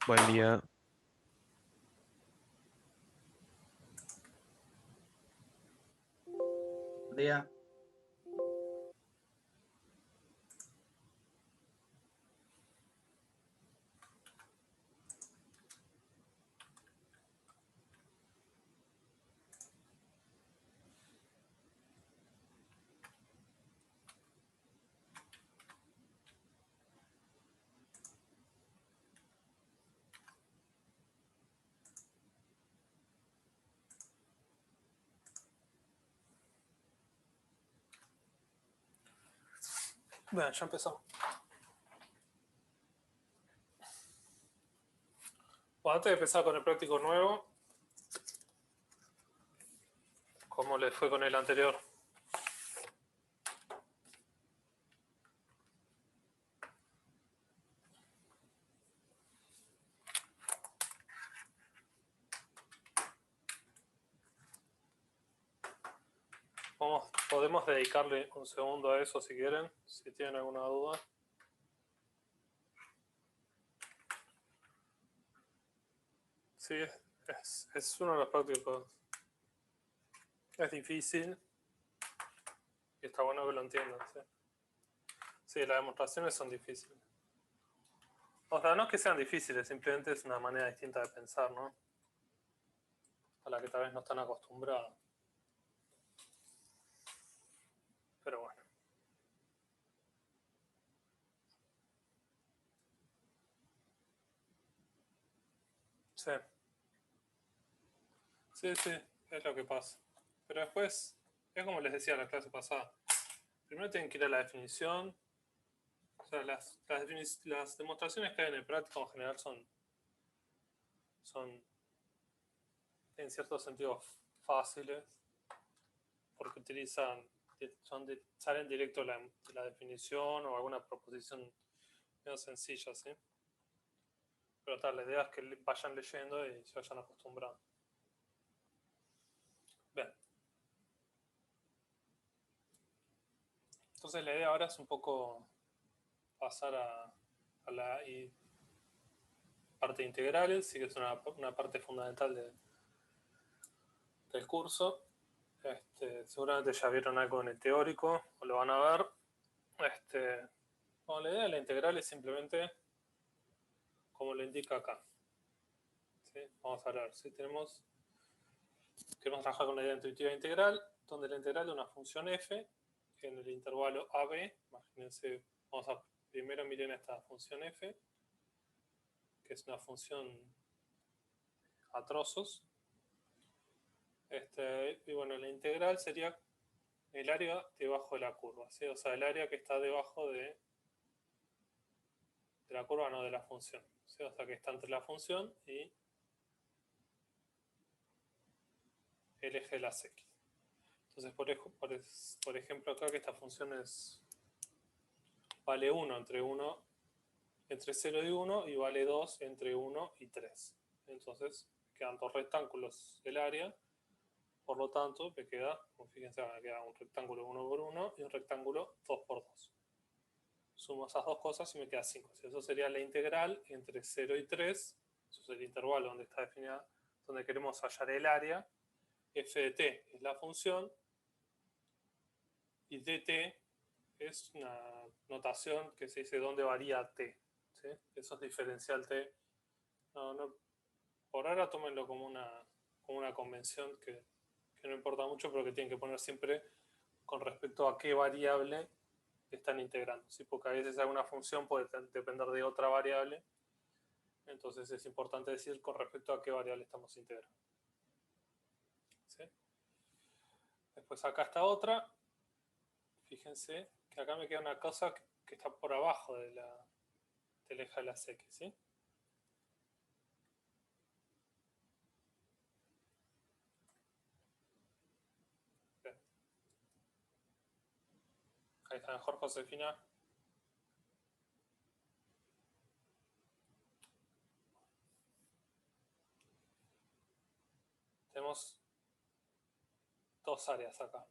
Buen día. Buen día. Bueno, ya empezamos. Bueno, antes de empezar con el práctico nuevo, ¿cómo les fue con el anterior? Podemos dedicarle un segundo a eso si quieren, si tienen alguna duda. Sí, es uno de los prácticos. Es difícil y está bueno que lo entiendan. Sí, las demostraciones son difíciles. O sea, no es que sean difíciles, simplemente es una manera distinta de pensar, ¿no? A la que tal vez no están acostumbrados. Pero bueno. Sí. Sí, sí, es lo que pasa. Pero después, es como les decía en la clase pasada. Primero tienen que ir a la definición. O sea, las demostraciones que hay en el práctico en general son en cierto sentido fáciles, porque salen directo de la definición o alguna proposición menos sencilla, ¿sí? Pero tal, la idea es que vayan leyendo y se vayan acostumbrando. Bien. Entonces la idea ahora es un poco pasar a la parte de integrales, sí que es una parte fundamental del curso. Seguramente ya vieron algo en el teórico, o lo van a ver. Bueno, la idea de la integral es simplemente como lo indica acá. ¿Sí? Vamos a ver, si queremos trabajar con la idea intuitiva integral, donde la integral de una función f en el intervalo AB, imagínense, primero miren esta función f, que es una función a trozos. Y bueno, la integral sería el área debajo de la curva, ¿sí? O sea, el área que está debajo de la curva, no de la función, ¿sí? O sea, que está entre la función y el eje de las x. Entonces, por ejemplo, acá que esta función vale 1 entre 0 y 1 y vale 2 entre 1 y 3. Entonces, quedan dos rectángulos del área, por lo tanto, fíjense, me queda un rectángulo 1 por 1 y un rectángulo 2 por 2. Sumo esas dos cosas y me queda 5. Eso sería la integral entre 0 y 3. Eso es el intervalo donde está definida, donde queremos hallar el área. F de t es la función y dt es una notación que se dice dónde varía t. ¿Sí? Eso es diferencial t. Por ahora tómenlo como una convención que no importa mucho, pero que tienen que poner siempre con respecto a qué variable están integrando. ¿Sí? Porque a veces alguna función puede depender de otra variable. Entonces es importante decir con respecto a qué variable estamos integrando. ¿Sí? Después acá está otra. Fíjense que acá me queda una cosa que está por abajo del eje de las X. ¿Sí? Bien. Ahí está mejor, Josefina. Tenemos dos áreas acá.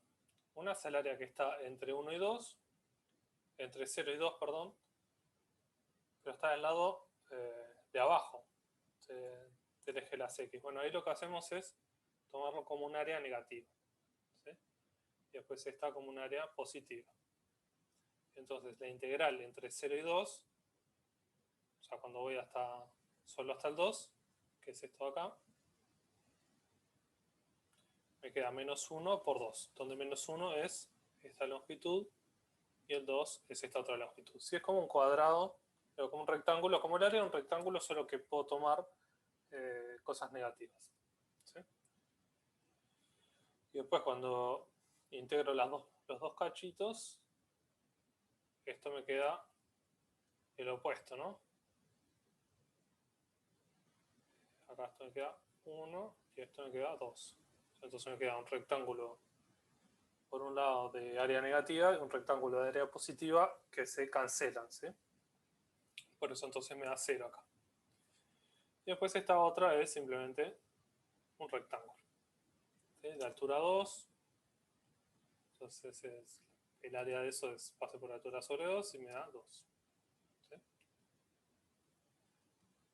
Una es el área que está entre 1 y 2, entre 0 y 2, perdón, pero está del lado de abajo. del eje de las X. Bueno, ahí lo que hacemos es tomarlo como un área negativa, ¿sí? Y después está como un área positiva. Entonces la integral entre 0 y 2, o sea, cuando voy solo hasta el 2, que es esto de acá, me queda menos 1 por 2, donde menos 1 es esta longitud y el 2 es esta otra longitud. Si es como un cuadrado, o como un rectángulo, como el área de un rectángulo, solo que puedo tomar cosas negativas, ¿sí? Y después cuando integro los dos cachitos, esto me queda el opuesto, ¿no? Acá esto me queda 1 y esto me queda 2. Entonces me queda un rectángulo por un lado de área negativa y un rectángulo de área positiva que se cancelan, ¿sí? Por eso entonces me da 0 acá. Y después esta otra es simplemente un rectángulo, ¿sí? De altura 2. Entonces el área de eso es pase por altura sobre 2 y me da 2. ¿Sí?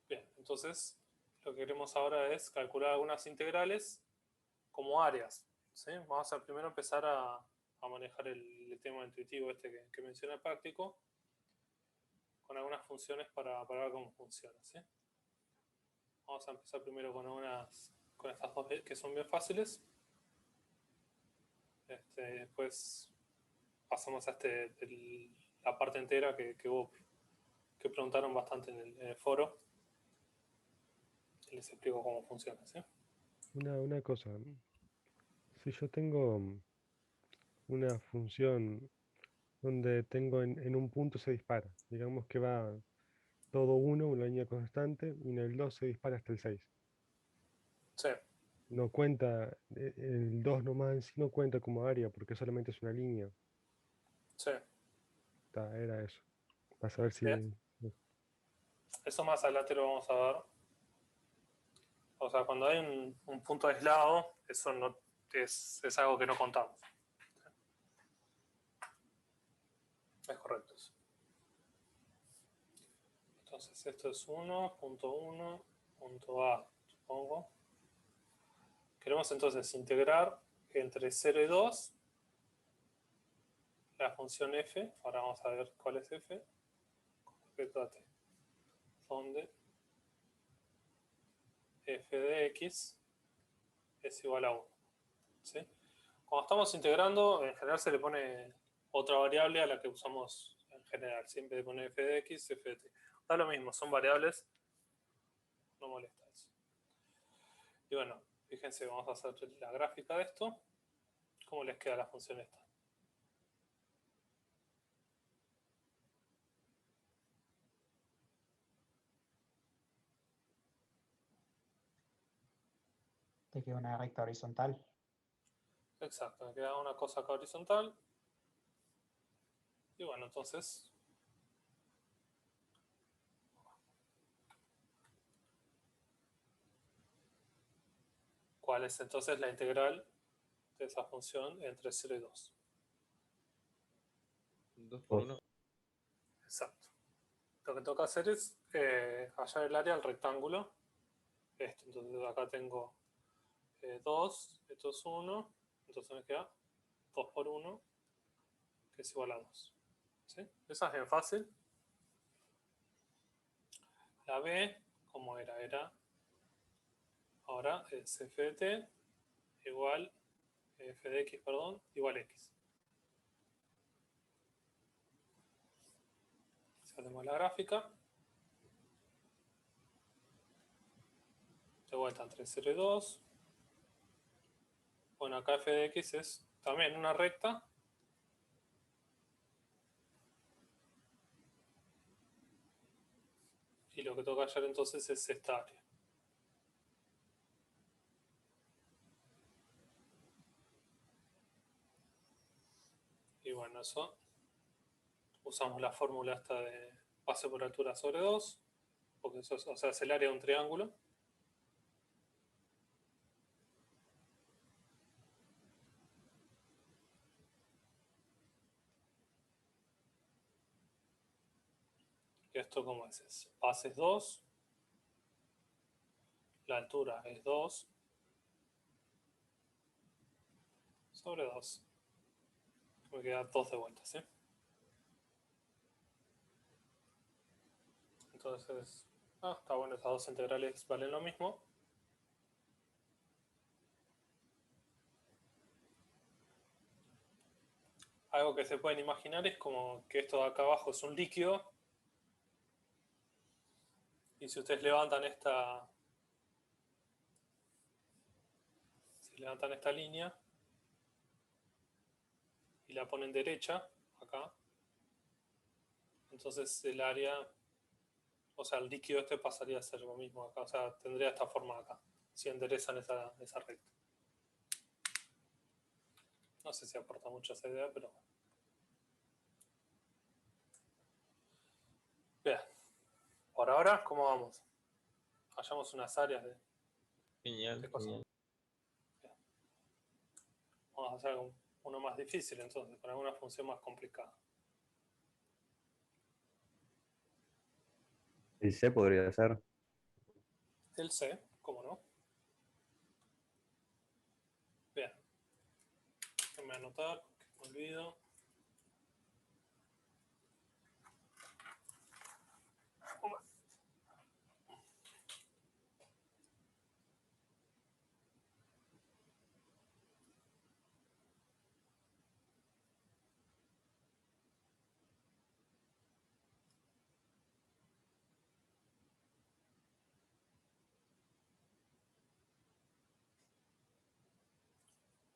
Bien, entonces lo que queremos ahora es calcular algunas integrales como áreas, ¿sí? Vamos a primero empezar a manejar el tema intuitivo este que menciona el práctico, con algunas funciones para ver cómo funciona, ¿sí? Vamos a empezar primero con estas dos que son bien fáciles. Después pasamos a la parte entera que preguntaron bastante en el foro. Y les explico cómo funciona, ¿sí? Una cosa, si yo tengo una función donde tengo en un punto se dispara, digamos que va todo uno, una línea constante, y en el 2 se dispara hasta el 6. Sí, No cuenta, el 2 nomás en sí no cuenta como área porque solamente es una línea. sí. Era eso. Para saber si... Bien. Eso más adelante lo vamos a ver. O sea, cuando hay un punto aislado, eso no es algo que no contamos. Es correcto eso. Entonces esto es 1.1.a, supongo. Queremos entonces integrar entre 0 y 2 la función f. Ahora vamos a ver cuál es f con respecto a t. Donde f de x es igual a 1. ¿Sí? Cuando estamos integrando, en general se le pone otra variable a la que usamos en general. Siempre le pone f de x, f de t. Da lo mismo, son variables, no molesta eso. Y bueno, fíjense, vamos a hacer la gráfica de esto. ¿Cómo les queda la función esta? Te queda una recta horizontal. Exacto, me queda una cosa acá horizontal. Y bueno, entonces, ¿cuál es entonces la integral de esa función entre 0 y 2? 2 por 1. Exacto. Lo que toca hacer es hallar el área del rectángulo. Entonces acá tengo 2, esto es 1, entonces me queda 2 por 1, que es igual a 2. ¿Sí? Esa es bien fácil. La B, ¿cómo era? Ahora es f de t igual, f de x, perdón, igual x. Si hacemos la gráfica, de vuelta entre 0 y 2. Bueno, acá f de x es también una recta. Y lo que toca hallar entonces es esta área. Y bueno, eso usamos la fórmula esta de pase por altura sobre 2, porque eso es, o sea, es el área de un triángulo. ¿Y esto cómo es? Pases 2 la altura es 2 sobre 2. Me queda 2 de vuelta, ¿sí? Entonces, está bueno, esas dos integrales valen lo mismo. Algo que se pueden imaginar es como que esto de acá abajo es un líquido. Y si ustedes levantan esta línea y la ponen derecha, acá, entonces el área, o sea, el líquido este pasaría a ser lo mismo acá, o sea, tendría esta forma acá, si enderezan esa recta. No sé si aporta mucho esa idea, pero bueno. Bien, por ahora, ¿cómo vamos? Hallamos unas áreas de Genial, cosas. genial. Bien. Vamos a hacer uno más difícil entonces, con alguna función más complicada. El C podría ser. El C, ¿cómo no? Bien. Déjenme anotar, que me olvido.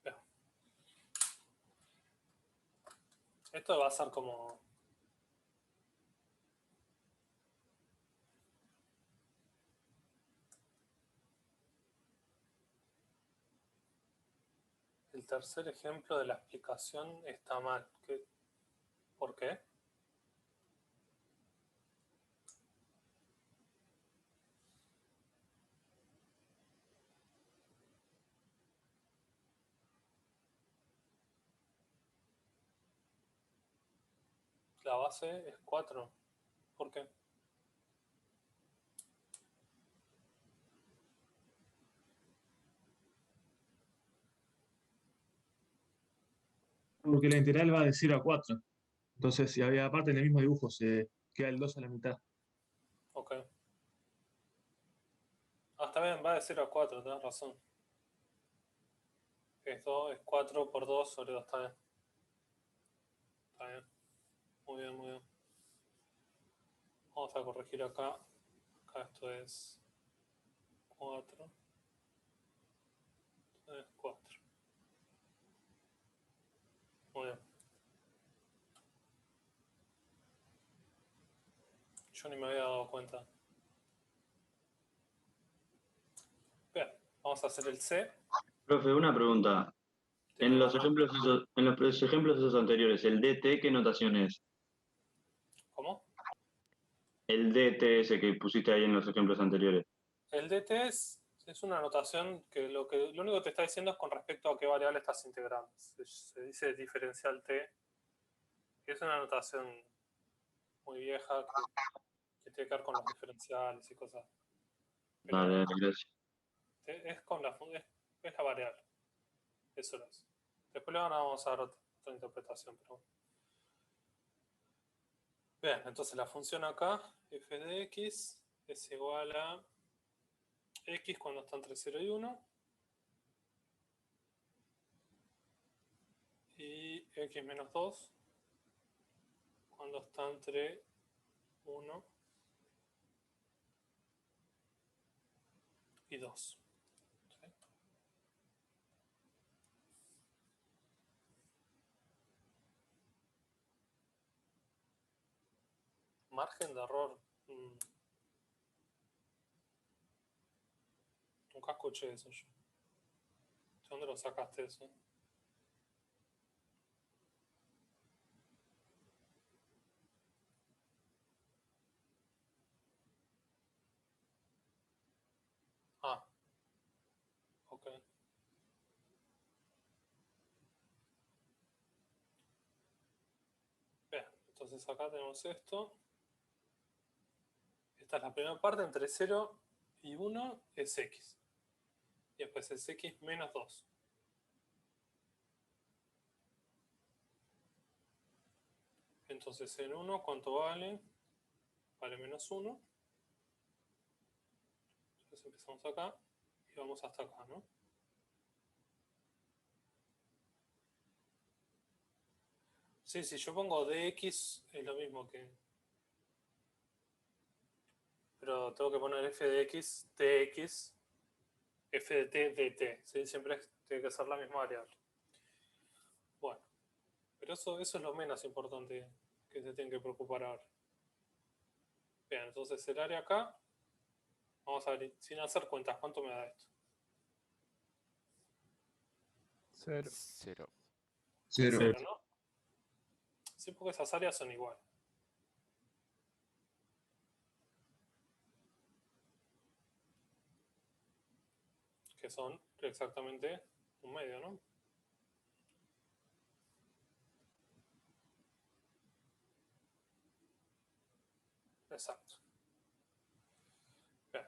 Bien. Esto va a ser como el tercer ejemplo de la explicación está mal. ¿Por qué? La base es 4. ¿Por qué? Porque la integral va de 0 a 4. Entonces, si había aparte en el mismo dibujo, se queda el 2 a la mitad. Ok. Está bien, va de 0 a 4, tenés razón. Esto es 4 por 2 sobre 2, está bien. Está bien. Muy bien, muy bien. Vamos a corregir acá. Acá esto es 4. Esto es 4. Muy bien. Yo ni me había dado cuenta. Bien, vamos a hacer el C. Profe, una pregunta. Tiene barra. En los ejemplos esos anteriores, ¿el DT qué notación es? ¿Cómo? El DT ese que pusiste ahí en los ejemplos anteriores. El DT es una notación que lo único que te está diciendo es con respecto a qué variable estás integrando. Se dice diferencial T, que es una notación muy vieja que tiene que ver con los diferenciales y cosas. Pero Dale, dale, gracias. es con es la variable. Eso lo es. Después le vamos a dar otra interpretación, pero bueno. Bien, entonces la función acá, f de x, es igual a x cuando está entre 0 y 1 y x menos 2 cuando está entre 1 y 2. ¿Sí? Margen de error. Nunca escuché eso yo. ¿De dónde lo sacaste eso? Ah, ok. Bien, entonces acá tenemos esto. Esta es la primera parte entre 0 y 1 es x. Y después es x menos 2. Entonces en 1, ¿cuánto vale? Vale menos 1. Entonces empezamos acá y vamos hasta acá, ¿no? Sí, si yo pongo dx es lo mismo que... Pero tengo que poner f de x, dx, f de t, dt. ¿Sí? Siempre tiene que ser la misma variable. Bueno, pero eso es lo menos importante que se tiene que preocupar ahora. Bien, entonces el área acá, vamos a ver, sin hacer cuentas, ¿cuánto me da esto? 0. 0. 0. 0, ¿no? Sí, porque esas áreas son iguales. Que son exactamente un medio, ¿no? Exacto. Bien.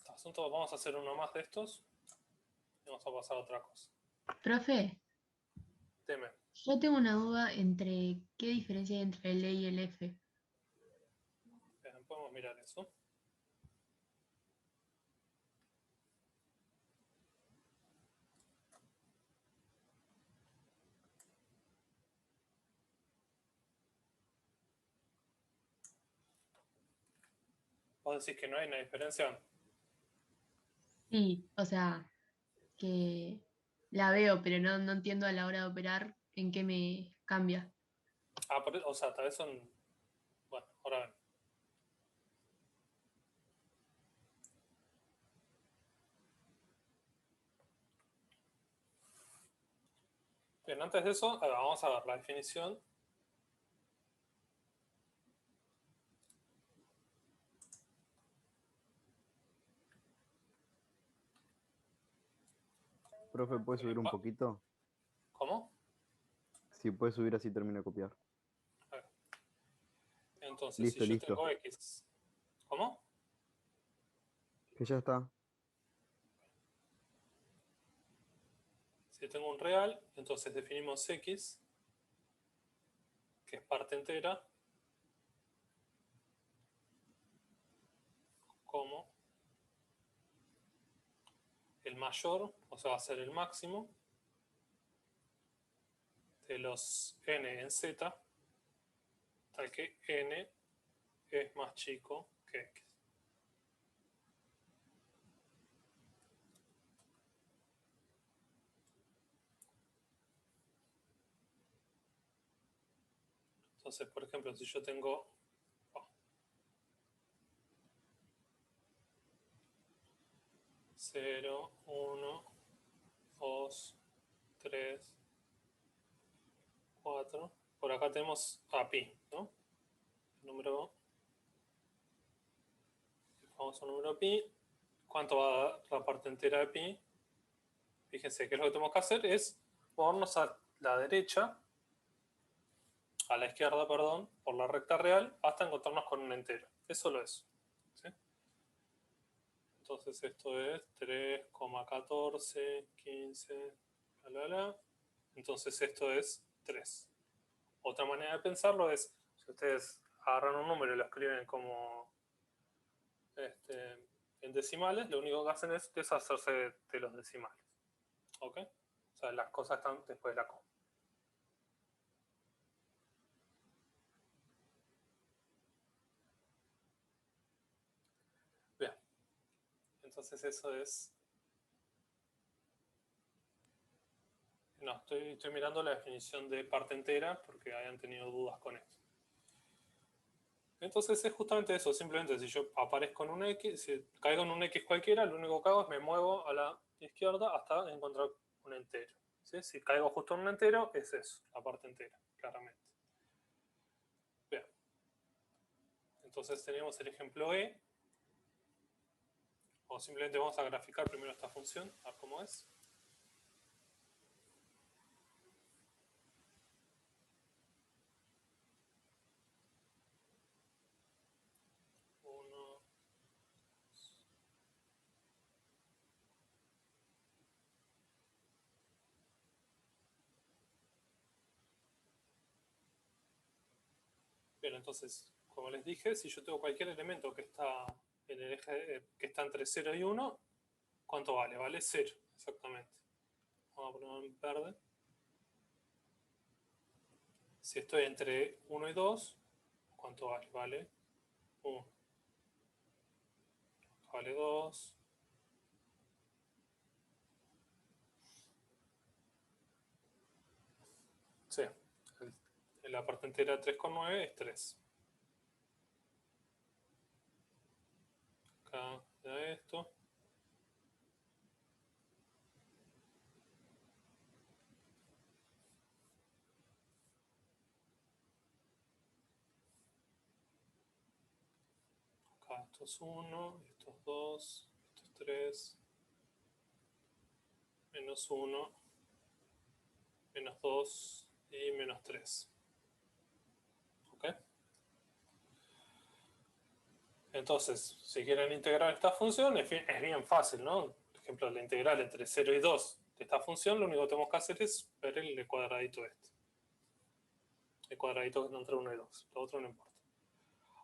Asunto, vamos a hacer uno más de estos y vamos a pasar a otra cosa. Profe, Deme. yo tengo una duda entre qué diferencia hay entre el E y el F. Bien, podemos mirar eso. ¿Vos decís que no hay una diferencia? Sí, o sea, que la veo, pero no entiendo a la hora de operar en qué me cambia. Ah, o sea, tal vez son... Bueno, ahora ven. Bien, antes de eso, a ver, vamos a ver la definición. Profe, ¿puede subir un poquito? ¿Cómo? Si puede subir así termino de copiar. A ver. Entonces, Listo, si yo listo. tengo x... ¿Cómo? Que ya está. Si tengo un real, entonces definimos x, que es parte entera, como el mayor, o sea, va a ser el máximo, de los n en z, tal que n es más chico que x. Entonces, por ejemplo, si yo tengo 0, 1, 2, 3, 4, por acá tenemos a pi, ¿no? El famoso número pi. ¿Cuánto va a dar la parte entera de pi? Fíjense que lo que tenemos que hacer es movernos a la derecha, a la izquierda, perdón, por la recta real, hasta encontrarnos con un entero. Es solo eso. ¿Sí? Entonces esto es 3,14, 15, Entonces esto es 3. Otra manera de pensarlo es, si ustedes agarran un número y lo escriben como en decimales, lo único que hacen es deshacerse de los decimales. ¿Ok? O sea, las cosas están después de la coma. Bien. Entonces eso es... No, estoy mirando la definición de parte entera porque hayan tenido dudas con esto. Entonces es justamente eso, simplemente si yo aparezco en un X, si caigo en un X cualquiera, lo único que hago es me muevo a la izquierda hasta encontrar un entero. ¿Sí? Si caigo justo en un entero, es eso, la parte entera, claramente. Bien. Entonces tenemos el ejemplo E. O simplemente vamos a graficar primero esta función, a ver cómo es. Bien, entonces, como les dije, si yo tengo cualquier elemento que está en el eje, que está entre 0 y 1, ¿cuánto vale? Vale 0, exactamente. Vamos a ponerlo en verde. Si estoy entre 1 y 2, ¿cuánto vale? Vale 1. Vale 2. Sí, en la parte entera 3,9 es 3. Acá da esto. Acá esto es 1, esto es 2, esto es 3, menos 1, menos 2 y menos 3. ¿Ok? Entonces, si quieren integrar esta función, es bien fácil, ¿no? Por ejemplo, la integral entre 0 y 2 de esta función, lo único que tenemos que hacer es ver el cuadradito este. El cuadradito que está entre 1 y 2. Lo otro no importa.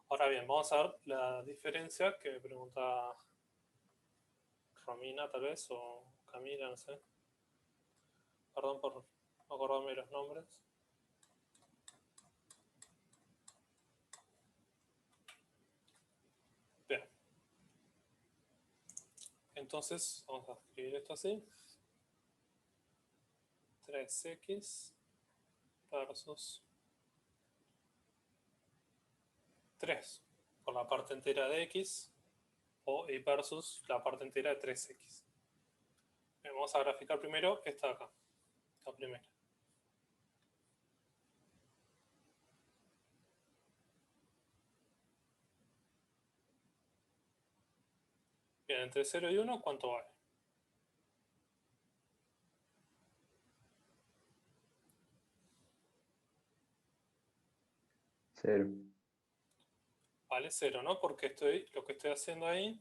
Ahora bien, vamos a ver la diferencia que me pregunta Romina, tal vez, o Camila, no sé. Perdón por no acordarme de los nombres. Bien. Entonces, vamos a escribir esto así. 3x versus 3 por la parte entera de x y versus la parte entera de 3x. Bien, vamos a graficar primero esta de acá, la primera. Bien, entre 0 y 1, ¿cuánto vale? Cero. Vale 0, ¿no? Porque lo que estoy haciendo ahí,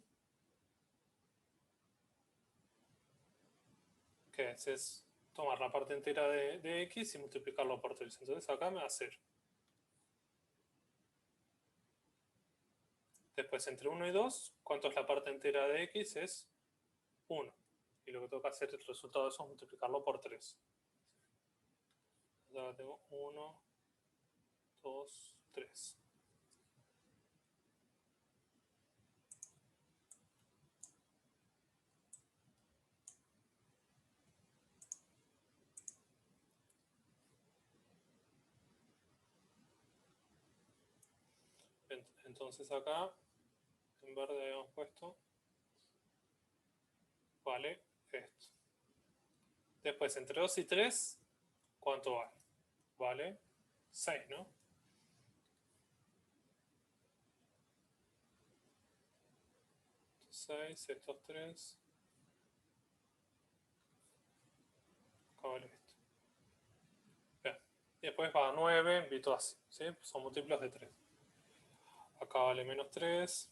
¿qué es? Es tomar la parte entera de x y multiplicarlo por 3. Entonces acá me da 0. Después, entre 1 y 2, ¿cuánto es la parte entera de x? Es 1. Y lo que tengo que hacer, el resultado de eso es multiplicarlo por 3. Ahora tengo 1, 2, 3. Entonces acá, en verde habíamos puesto, vale esto. Después, entre 2 y 3, ¿cuánto vale? Vale 6, ¿no? Estos 6, estos 3. Acá vale esto. Bien. Y después va a 9 y todo así, ¿sí? Son múltiplos de 3. Acá vale menos 3.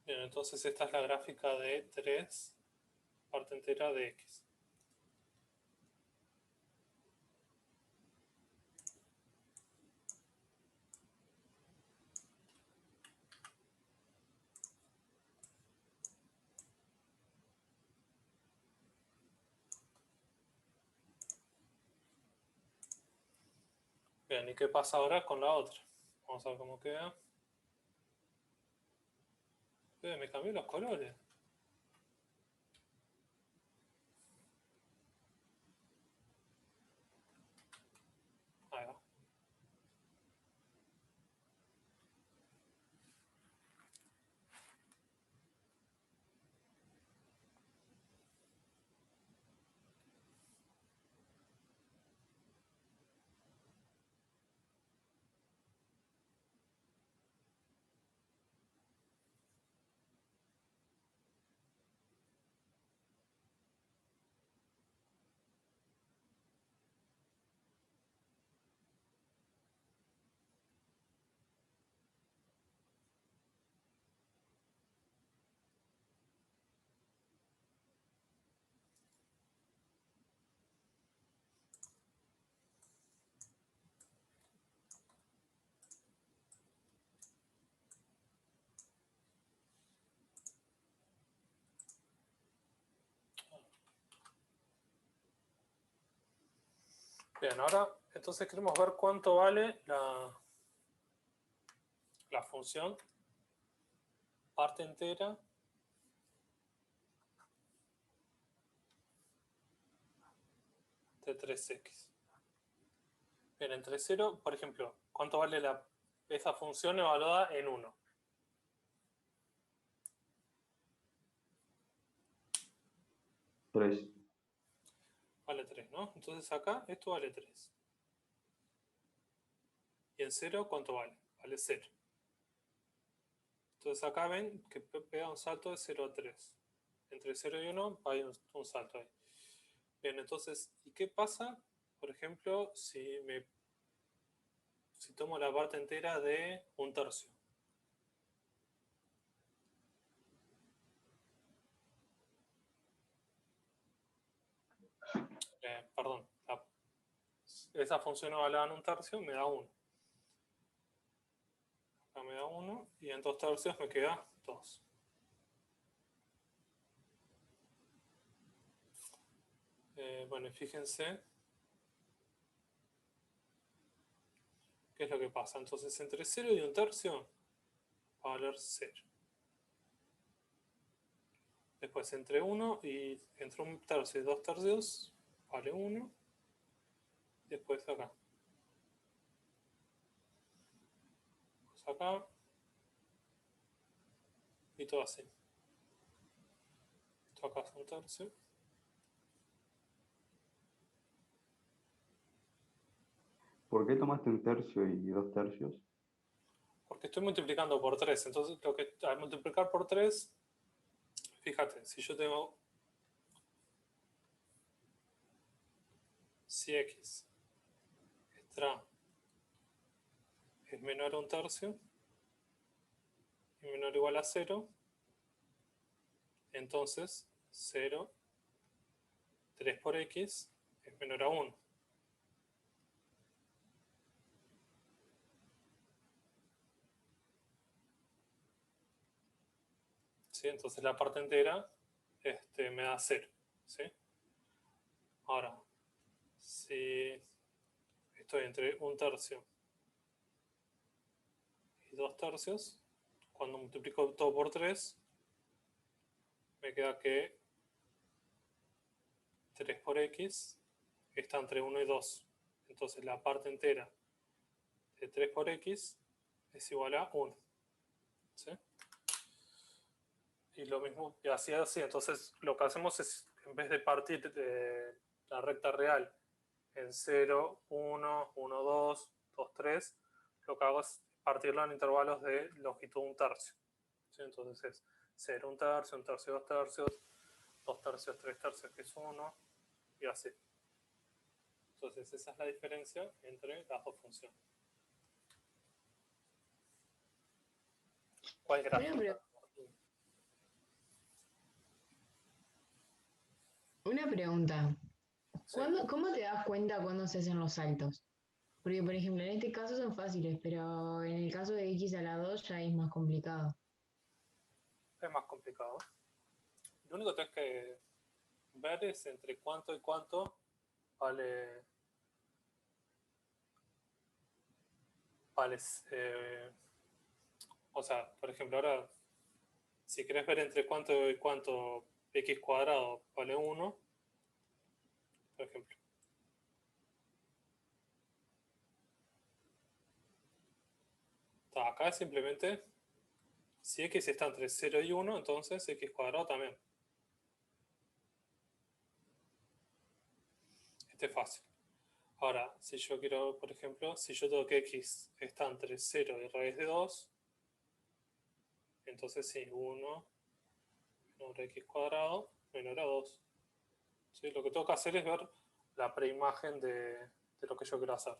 Bien, entonces esta es la gráfica de 3, parte entera de x. Bien, ¿y qué pasa ahora con la otra? Vamos a ver cómo queda. Me cambié los colores. Ahí va. Bien, ahora entonces queremos ver cuánto vale la función parte entera de 3x. Bien, entre 0, por ejemplo, ¿cuánto vale esa función evaluada en 1? Tres. Vale 3, ¿no? Entonces acá esto vale 3. Y en 0, ¿cuánto vale? Vale 0. Entonces acá ven que pega un salto de 0 a 3. Entre 0 y 1 hay un salto ahí. Bien, entonces, ¿y qué pasa? Por ejemplo, si tomo la parte entera de 1/3. Perdón, esa función evaluada en 1/3 me da 1. Acá me da 1 y en 2/3 me queda 2. Bueno, y fíjense qué es lo que pasa. Entonces, entre 0 y 1/3 va a valer 0. Después, entre 1 y entre 1/3 y 2/3 vale 1. Después acá. Pues acá. Y todo así. Esto acá es 1/3. ¿Por qué tomaste 1/3 y 2/3? Porque estoy multiplicando por 3. Entonces, al multiplicar por 3, fíjate, si yo tengo si x extra es menor a 1/3 y menor o igual a 0, entonces 0, 3 por x es menor a 1. ¿Sí? Entonces la parte entera me da 0. ¿Sí? Ahora, si estoy entre 1/3 y 2/3, cuando multiplico todo por 3, me queda que 3 por x está entre 1 y 2. Entonces la parte entera de 3 por x es igual a 1. ¿Sí? Y lo mismo, y así. Entonces lo que hacemos es, en vez de partir de la recta real en 0, 1, 1, 2, 2, 3, lo que hago es partirlo en intervalos de longitud 1/3. ¿Sí? Entonces es 0, 1/3, 1/3, 2/3, 2/3, 3/3, que es 1, y así. Entonces esa es la diferencia entre las dos funciones. ¿Cuál gráfica? Una pregunta. Sí. ¿Cómo te das cuenta cuando se hacen los saltos? Porque, por ejemplo, en este caso son fáciles, pero en el caso de x a la 2 ya es más complicado. Es más complicado. Lo único que tienes que ver es entre cuánto y cuánto vale, o sea, por ejemplo, ahora, si querés ver entre cuánto y cuánto x cuadrado vale 1, por ejemplo. Acá es simplemente, si x está entre 0 y 1, entonces x cuadrado también. Este es fácil. Ahora, si yo quiero, por ejemplo, si yo tengo que x está entre 0 y raíz de 2, entonces sí, 1 menor a x cuadrado menor a 2. ¿Sí? Lo que tengo que hacer es ver la preimagen de lo que yo quiero hacer.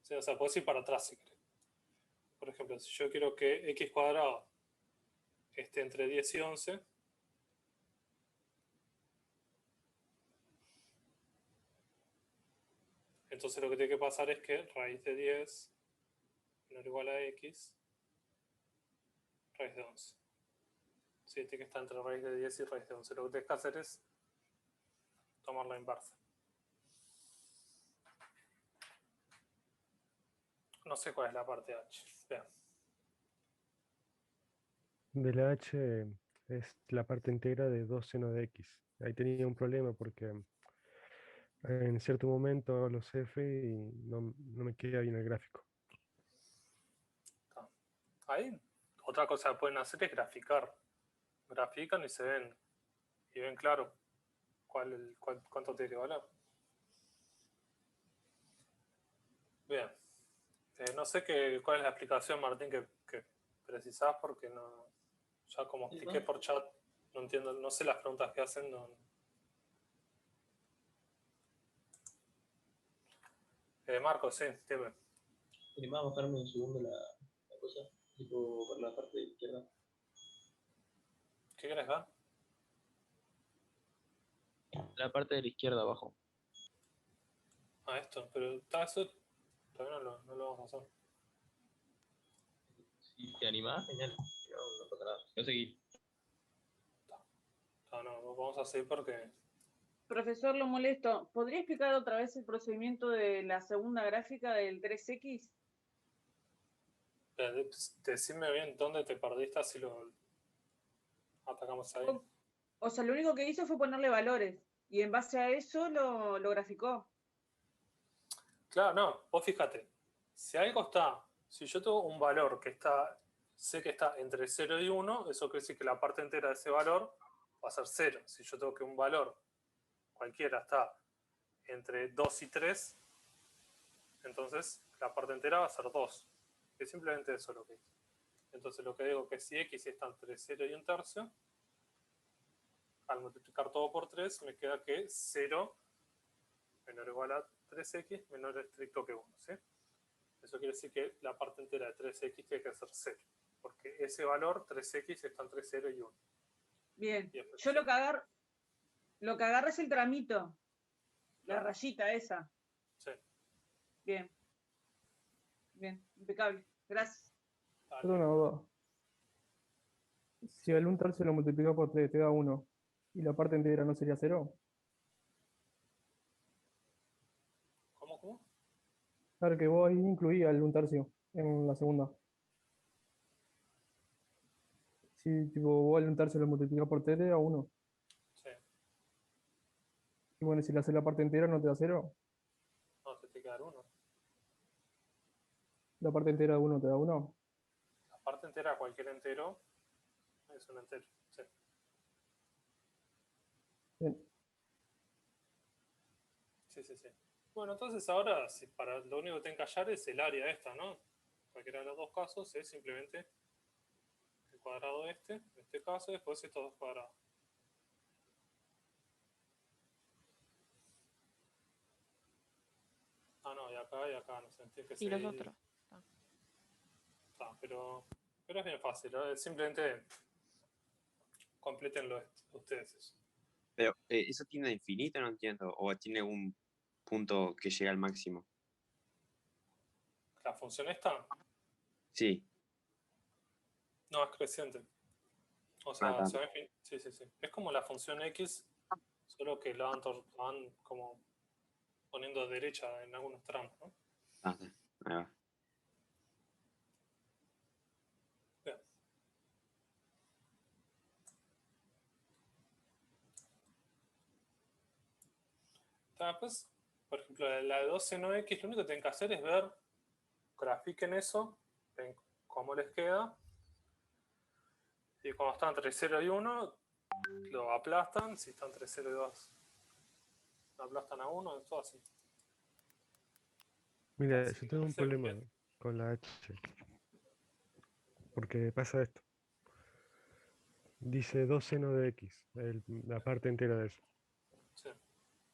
¿Sí? O sea, puedes ir para atrás si querés. Por ejemplo, si yo quiero que x cuadrado esté entre 10 y 11, entonces lo que tiene que pasar es que raíz de 10 menor o igual a x raíz de 11. Sí, tiene que estar entre raíz de 10 y raíz de 11. Lo que tienes que hacer es tomar la inversa. No sé cuál es la parte H. Vean. De la H es la parte entera de 2 seno de X. Ahí tenía un problema porque en cierto momento hago los F y no me queda bien el gráfico. Ahí, otra cosa que pueden hacer es graficar. Grafican y se ven. Y ven claro cuánto tiene que valer. Bien. No sé cuál es la explicación, Martín, que precisás, porque no, ya como expliqué por chat, no entiendo, no sé las preguntas que hacen. Marco, sí, dime. ¿Animás a bajarme un segundo la cosa? Tipo, por la parte izquierda. ¿Qué querés ver? La parte de la izquierda abajo. Esto, pero eso todavía no lo vamos a hacer. Si te animás, genial. No pasa nada. Yo seguí. No, vamos a seguir porque... Profesor, lo molesto. ¿Podría explicar otra vez el procedimiento de la segunda gráfica del 3X? Decime bien dónde te perdiste, así lo atacamos ahí. O sea, lo único que hizo fue ponerle valores y en base a eso lo graficó. Claro, no, vos fíjate, si yo tengo un valor sé que está entre 0 y 1, eso quiere decir que la parte entera de ese valor va a ser 0. Si yo tengo que un valor cualquiera está entre 2 y 3, entonces la parte entera va a ser 2. Es simplemente eso lo que hice. Entonces lo que digo es que si x está entre 0 y 1/3, al multiplicar todo por 3 me queda que 0 menor o igual a 3x menor estricto que 1, ¿sí? Eso quiere decir que la parte entera de 3x tiene que ser 0, porque ese valor, 3x, está entre 0 y 1. Bien, yo lo que agarro es el tramito, la rayita esa. Sí. Bien, impecable, gracias. Tengo una duda. Si al 1/3 lo multiplica por 3 te da 1, ¿y la parte entera no sería 0? ¿Cómo? Claro que vos ahí incluías el 1/3 en la segunda. Si tipo, vos al 1/3 lo multiplicas por 3 te da 1. Sí. Y bueno, si le haces la parte entera no te da 0. No, te tiene que dar 1. La parte entera de 1 te da 1. La parte entera, cualquier entero, es un entero. Sí. Bien. Sí. Bueno, entonces ahora, si para lo único que tengo que hallar es el área esta, ¿no? Cualquiera de los dos casos es simplemente el cuadrado en este caso, después estos dos cuadrados. No, y acá, no sé, tiene que Y ser... los otros. Pero es bien fácil, ¿no? Simplemente completenlo ustedes eso. Pero, ¿eso tiene infinito? No entiendo. ¿O tiene un punto que llega al máximo? ¿La función esta? Sí. No, es creciente. O sea, Sí. Sí. Es como la función x, solo que la van como poniendo a derecha en algunos tramos, ¿no? Sí. Ahí va. Bien. Después, por ejemplo, la de 2 seno x, lo único que tienen que hacer es grafiquen eso, ven cómo les queda. Y cuando está entre 0 y 1, lo aplastan. Si está entre 0 y 2, lo aplastan a 1, todo así. Mira, yo tengo un problema con la H. Porque pasa esto. Dice 2 seno de X, la parte entera de eso. Sí.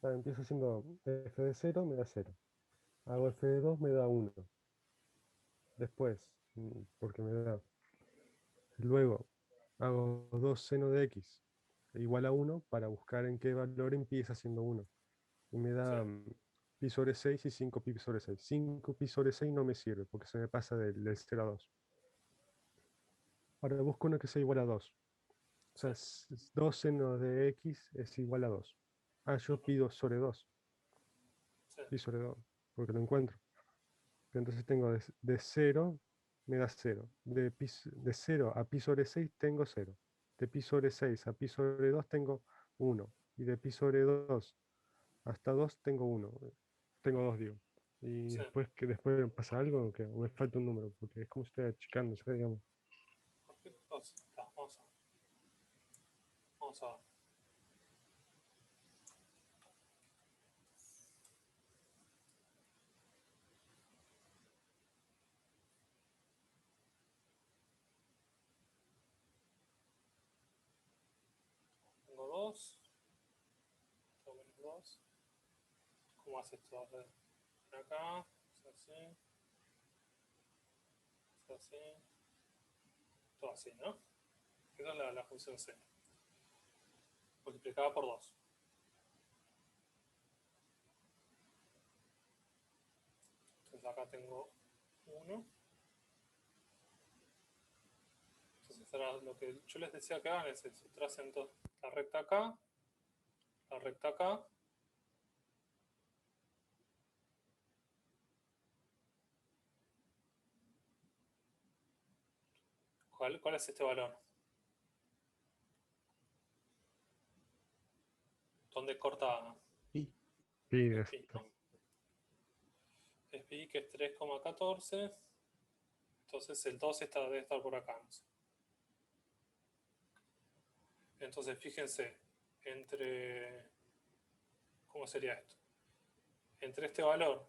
Empiezo haciendo f de 0, me da 0. Hago f de 2, me da 1. Después, porque me da. Luego, hago 2 seno de X igual a 1 para buscar en qué valor empieza siendo 1. Y me da pi sobre 6 y 5 pi sobre 6. 5 pi sobre 6 no me sirve porque se me pasa del 0 a 2. Ahora busco uno que sea igual a 2. O sea, 2 seno de X es igual a 2. Yo pido sobre 2. Pi sobre 2, porque lo encuentro. Entonces tengo de 0 me da 0. De 0 a pi sobre 6 tengo 0. De pi sobre 6 a pi sobre 2 tengo 1. Y de pi sobre 2 hasta 2 tengo 1. Tengo 2, digo. Y Sí. después pasa algo que me falta un número, porque es como si estuviera achicándose, digamos. Entonces, vamos a ver. Vamos a ver. Tengo 2. Tengo menos 2. ¿Cómo hace esto? A ver. Acá. Es así. Es así. Todo así, ¿no? Esa es la función seno. Multiplicada por 2. Entonces acá tengo 1. Entonces ahora lo que yo les decía que hagan es eso. Tracen la recta acá. La recta acá. ¿Cuál es este valor? ¿Dónde corta? Pi Es de pi, esto. ¿no? Es pi, que es 3,14. Entonces el 2 debe estar por acá. No sé. Entonces fíjense, entre... ¿Cómo sería esto? Entre este valor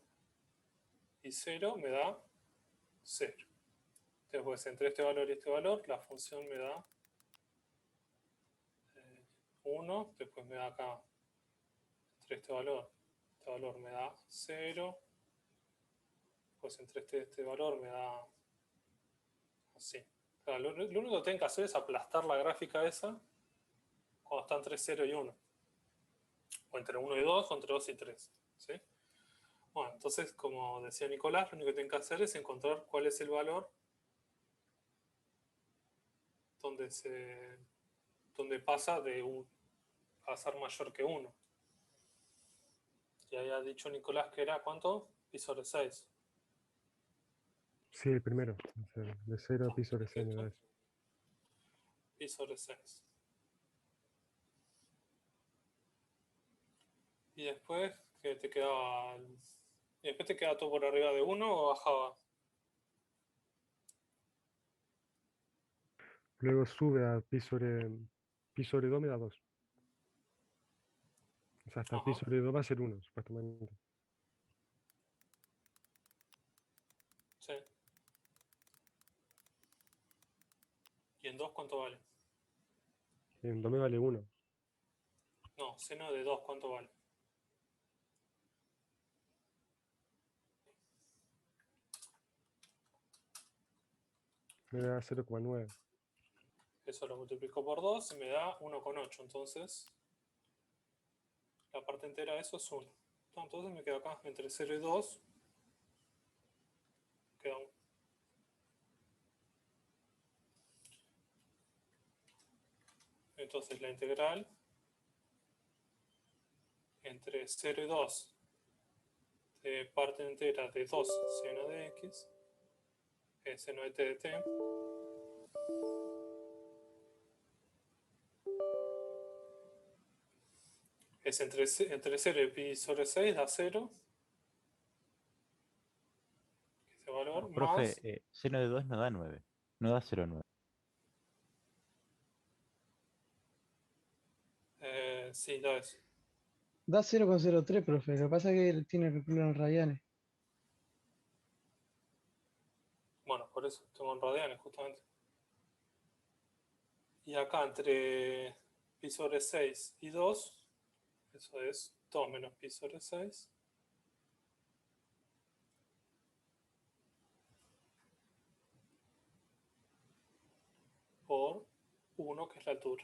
y 0 me da 0. Después entre este valor y este valor, la función me da 1. Después me da acá, entre este valor me da 0. Pues entre este valor me da así. Claro, lo único que tienen que hacer es aplastar la gráfica esa cuando está entre 0 y 1. O entre 1 y 2, o entre 2 y 3. ¿Sí? Bueno, entonces, como decía Nicolás, lo único que tienen que hacer es encontrar cuál es el valor donde pasa a ser mayor que 1. Y había dicho Nicolás que era, ¿cuánto? Pi sobre 6. Sí, el primero. O sea, de 0 a pi sobre 6 me da eso. Pi sobre 6. Y después, ¿qué te quedaba? ¿Y después te queda todo por arriba de 1 o bajaba? Luego sube a pi sobre 2 me da 2. O sea, hasta pi Ajá. sobre 2 va a ser 1, supuestamente. Sí. ¿Y en 2 cuánto vale? En 2 me vale 1. No, seno de 2, ¿cuánto vale? Me da 0,9. Eso lo multiplico por 2 y me da 1,8. Entonces, la parte entera de eso es 1. Entonces me quedo acá entre 0 y 2. Queda 1. Entonces la integral entre 0 y 2 de parte entera de 2 seno de x, que es seno de t de t, es entre 0 y pi sobre 6 da 0. Ese valor Profe, más... seno de 2 no da 9. No da 0,9. Sí, da eso. Da 0,03, profe. Lo que pasa es que él tiene que calcular en radianes. Bueno, por eso tengo en radianes justamente. Y acá entre pi sobre 6 y 2, eso es 2 menos pi sobre 6. Por 1, que es la altura.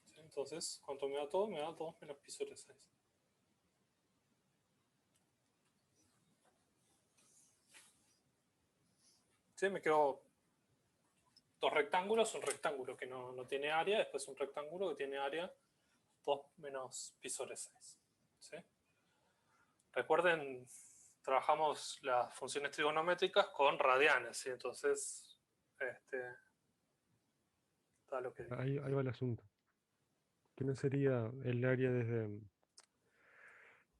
¿Sí? Entonces, ¿cuánto me da todo? Me da 2 menos pi sobre 6. ¿Sí? Me quedó dos rectángulos, un rectángulo que no tiene área, después un rectángulo que tiene área 2 menos pi sobre 6. ¿Sí? Recuerden trabajamos las funciones trigonométricas con radianes, ¿sí? Entonces, está lo que digo. Ahí va el asunto. ¿Qué no sería el área desde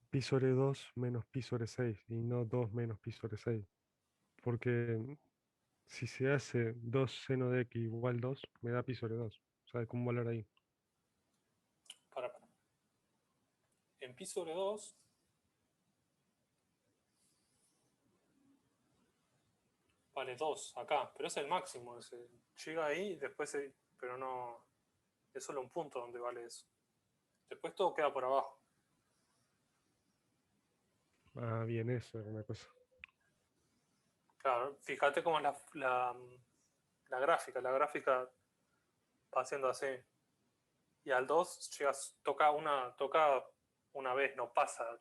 pi sobre 2 menos pi sobre 6 y no 2 menos pi sobre 6? Porque si se hace 2 seno de x igual 2, me da pi sobre 2. O sea, ¿cómo valor ahí? Para. En pi sobre 2, vale 2 acá, pero es el máximo. Llega ahí, después, pero no, es solo un punto donde vale eso. Después todo queda por abajo. Ah, bien, eso era una cosa. Claro, fíjate cómo es la gráfica. La gráfica va haciendo así. Y al 2 llegas, toca una vez, no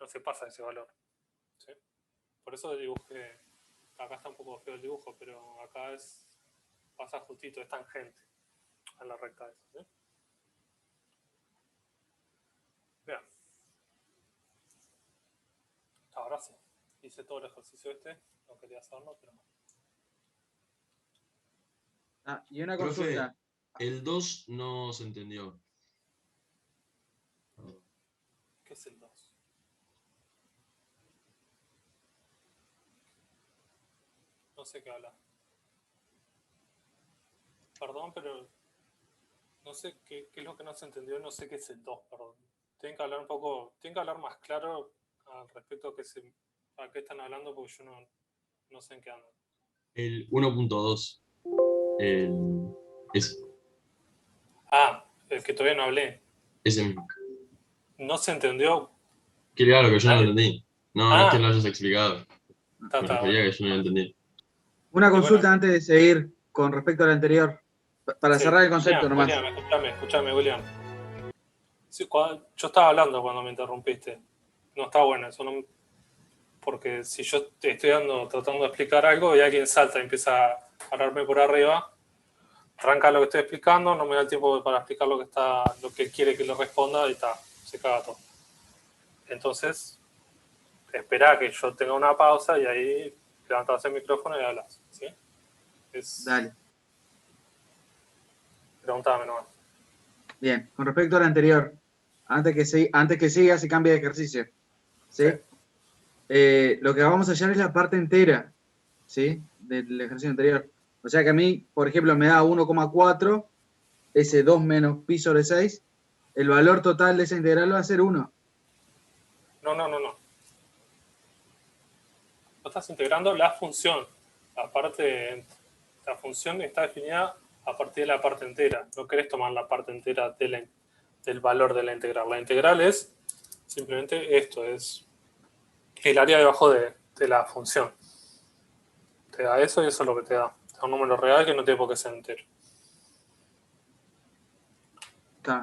se pasa ese valor. ¿Sí? Por eso dibujé. Acá está un poco feo el dibujo, pero acá pasa justito, es tangente a la recta esa. ¿Sí? Bien. Ahora sí. Hice todo el ejercicio no quería hacerlo, pero no. Y una Profe, consulta. el 2 no se entendió. ¿Qué es el 2? No sé qué habla. Perdón, pero no sé qué es lo que no se entendió, no sé qué es el 2, perdón. Tienen que hablar más claro al respecto a qué están hablando, porque yo no sé en qué andan. El 1.2. Ese. Ah, el que todavía no hablé. Ese mismo. ¿No se entendió? Claro que yo no lo entendí. No es que lo hayas explicado. Está, Me refería a que yo no lo entendí. Una consulta antes de seguir con respecto al anterior. Para Sí, cerrar el concepto nomás. Escúchame, William. Sí, yo estaba hablando cuando me interrumpiste. No está bueno eso, porque si yo te estoy tratando de explicar algo y alguien salta y empieza a hablarme por arriba, arranca lo que estoy explicando, no me da el tiempo para explicar lo que quiere que le responda y se caga todo. Entonces, espera que yo tenga una pausa y ahí levantas el micrófono y hablas, ¿sí? Dale. Pregúntame nomás. Bien, con respecto al anterior, antes que sigas y cambie de ejercicio, ¿sí? Lo que vamos a hallar es la parte entera, ¿sí? Del ejercicio anterior. O sea que a mí, por ejemplo, me da 1,4, ese 2 menos pi sobre 6, el valor total de esa integral va a ser 1. No. No estás integrando la función. La función está definida a partir de la parte entera. No querés tomar la parte entera del valor de la integral. La integral es simplemente esto, es el área debajo de la función. Te da eso y eso es lo que te da. Te da un número real que no tiene por qué ser entero.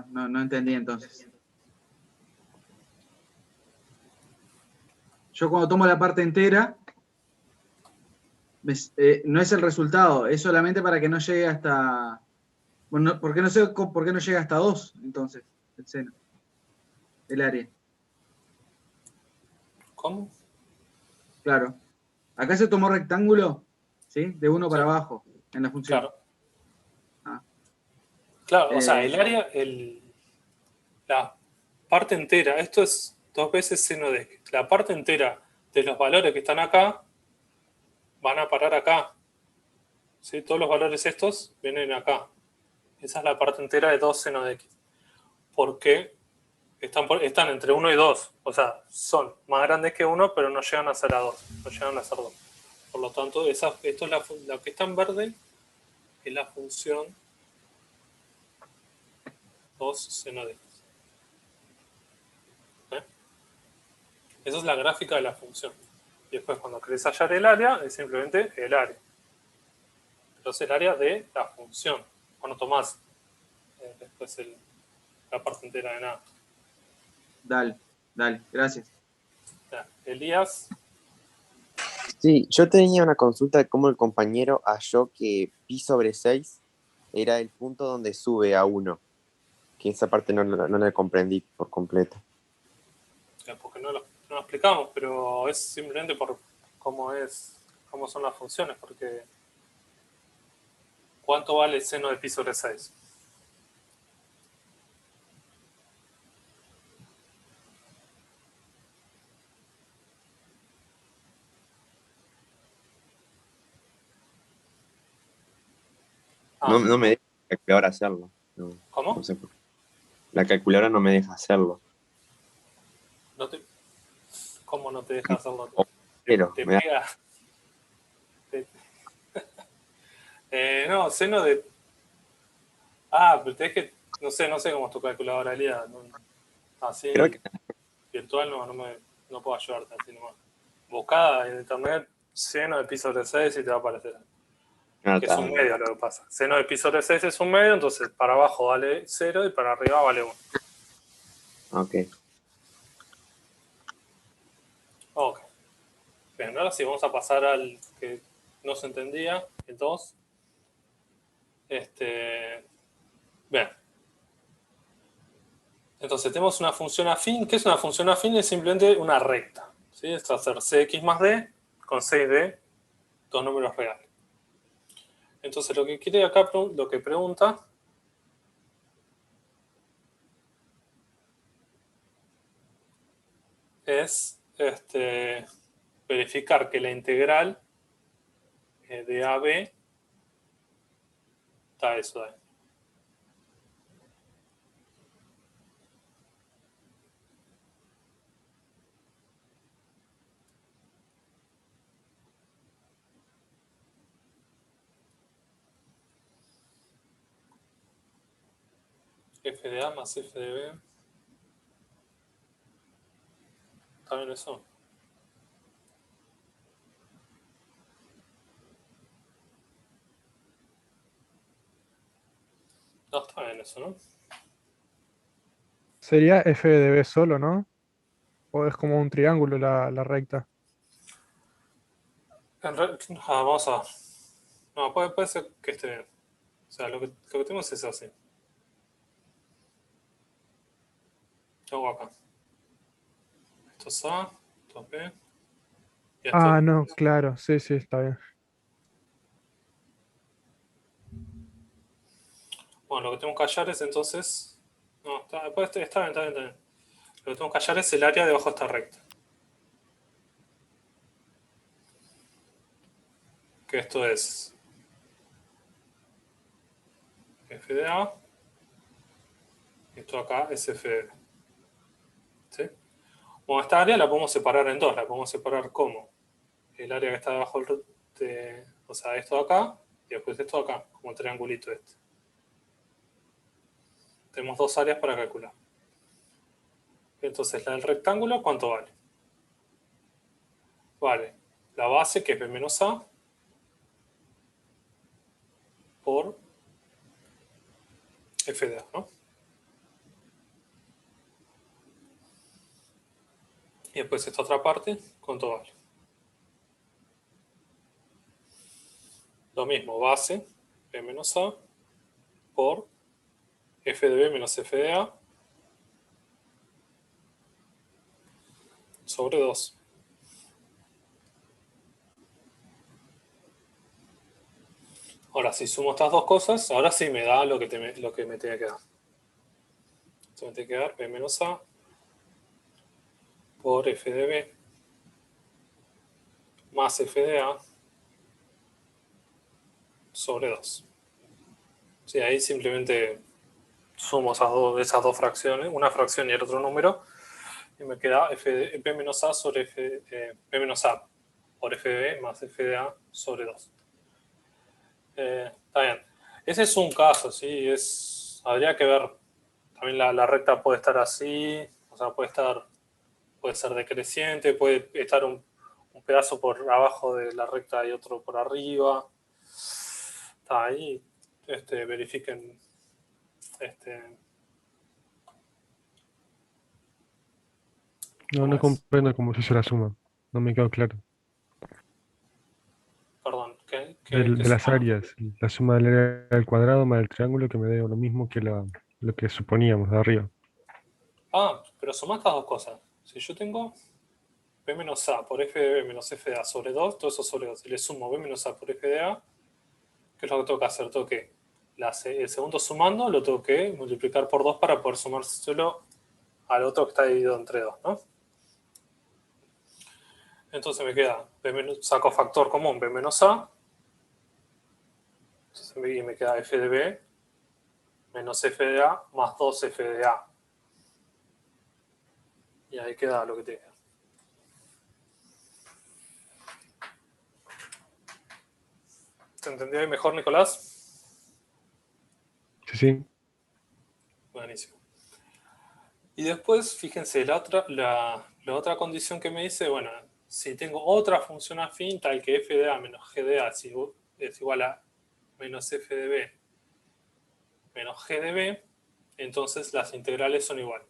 No entendí entonces. Yo cuando tomo la parte entera, no es el resultado, es solamente para que no llegue hasta... Bueno, ¿por qué no llega hasta 2, entonces, el seno? El área. ¿Cómo? Claro. Acá se tomó rectángulo, ¿sí? De 1 para abajo, en la función. Claro. Claro, o sea, el área, la parte entera, esto es 2 veces seno de x. La parte entera de los valores que están acá van a parar acá. ¿Sí? Todos los valores estos vienen acá. Esa es la parte entera de 2 seno de x. Porque están entre 1 y 2. O sea, son más grandes que 1, pero no llegan a ser a 2. No llegan a ser 2. Por lo tanto, esto es lo que está en verde es la función 2 seno de x. Esa es la gráfica de la función. Y después cuando querés hallar el área, es simplemente el área. Pero es el área de la función. Cuando tomás después la parte entera de nada. Dale, gracias. Ya, Elías. Sí, yo tenía una consulta de cómo el compañero halló que pi sobre 6 era el punto donde sube a 1. Que esa parte no la comprendí por completo. porque no lo explicamos, pero es simplemente por cómo son las funciones, porque ¿cuánto vale seno de pi sobre 6? No me deja la calculadora hacerlo. No, ¿Cómo? no sé por qué. La calculadora no me deja hacerlo. ¿Cómo no te deja hacerlo? Pero Te me da- pega. No, seno de... pero tenés que... No sé cómo es tu calculadora, Elia. Así, creo que virtual no puedo ayudarte así nomás. Buscá en internet seno de pi sobre 6 y te va a aparecer. no, Que es un medio lo que pasa. Seno de pi sobre 6 es un medio, entonces para abajo vale 0 y para arriba vale 1. Ok. Ok. Bien, ahora sí vamos a pasar al que no se entendía, el 2. Bien. Entonces tenemos una función afín. ¿Qué es una función afín? Es simplemente una recta. ¿Sí? Es hacer cx más d con 6d, dos números reales. Entonces lo que quiere acá, lo que pregunta es verificar que la integral de a b está eso de ahí. F de A más F de B. ¿Está bien eso? No, está bien eso, ¿no? Sería f de b solo, ¿no? O es como un triángulo la recta. Vamos a... No, puede ser que esté bien. O sea, lo que tenemos es así. Lo hago acá. Esto es A, esto es B. Y esto Ah, es... no, claro, sí, está bien. Bueno, lo que tengo que hallar es entonces... No, está bien. Lo que tengo que hallar es el área debajo de esta recta. Que esto es F de A. Esto acá es F de B. ¿Sí? Bueno, esta área la podemos separar en dos. La podemos separar como el área que está debajo o sea, esto de acá y después esto de acá, como el triangulito este. Tenemos dos áreas para calcular. Entonces, la del rectángulo, ¿cuánto vale? Vale la base, que es B menos A, por F de A, ¿no? Y después esta otra parte, ¿cuánto vale? Lo mismo, base, B menos A, por F de B menos F de A, sobre 2. Ahora, si sumo estas dos cosas, ahora sí me da lo que me tiene que dar. Entonces me tiene que dar B menos A por F de B más F de A sobre 2. Sí, ahí simplemente sumo esas dos fracciones, una fracción y el otro número, y me queda B menos A sobre B menos A por F de B más F de A sobre 2. Está bien. Ese es un caso, ¿sí? Habría que ver. También la recta puede estar así, o sea, puede ser decreciente, puede estar un pedazo por abajo de la recta y otro por arriba. Está ahí. Verifiquen. No comprendo cómo se hizo la suma. No me quedó claro. Perdón, De las áreas. La suma del área al cuadrado más el triángulo que me dé lo mismo que lo que suponíamos de arriba. pero sumá estas dos cosas. Si yo tengo B menos A por F de B menos F de A sobre 2, todo eso sobre 2, y le sumo B menos A por F de A, ¿qué es lo que tengo que hacer? Tengo que el segundo sumando lo tengo que multiplicar por 2 para poder sumárselo al otro que está dividido entre 2, ¿no? Entonces me queda, saco factor común B menos A, y me queda F de B menos F de A más 2F de A. Y ahí queda lo que tiene. ¿Se entendió ahí mejor, Nicolás? Sí, sí. Buenísimo. Y después, fíjense, la otra condición que me dice, bueno, si tengo otra función afín, tal que f de a menos g de a es igual a menos f de b menos g de b, entonces las integrales son iguales.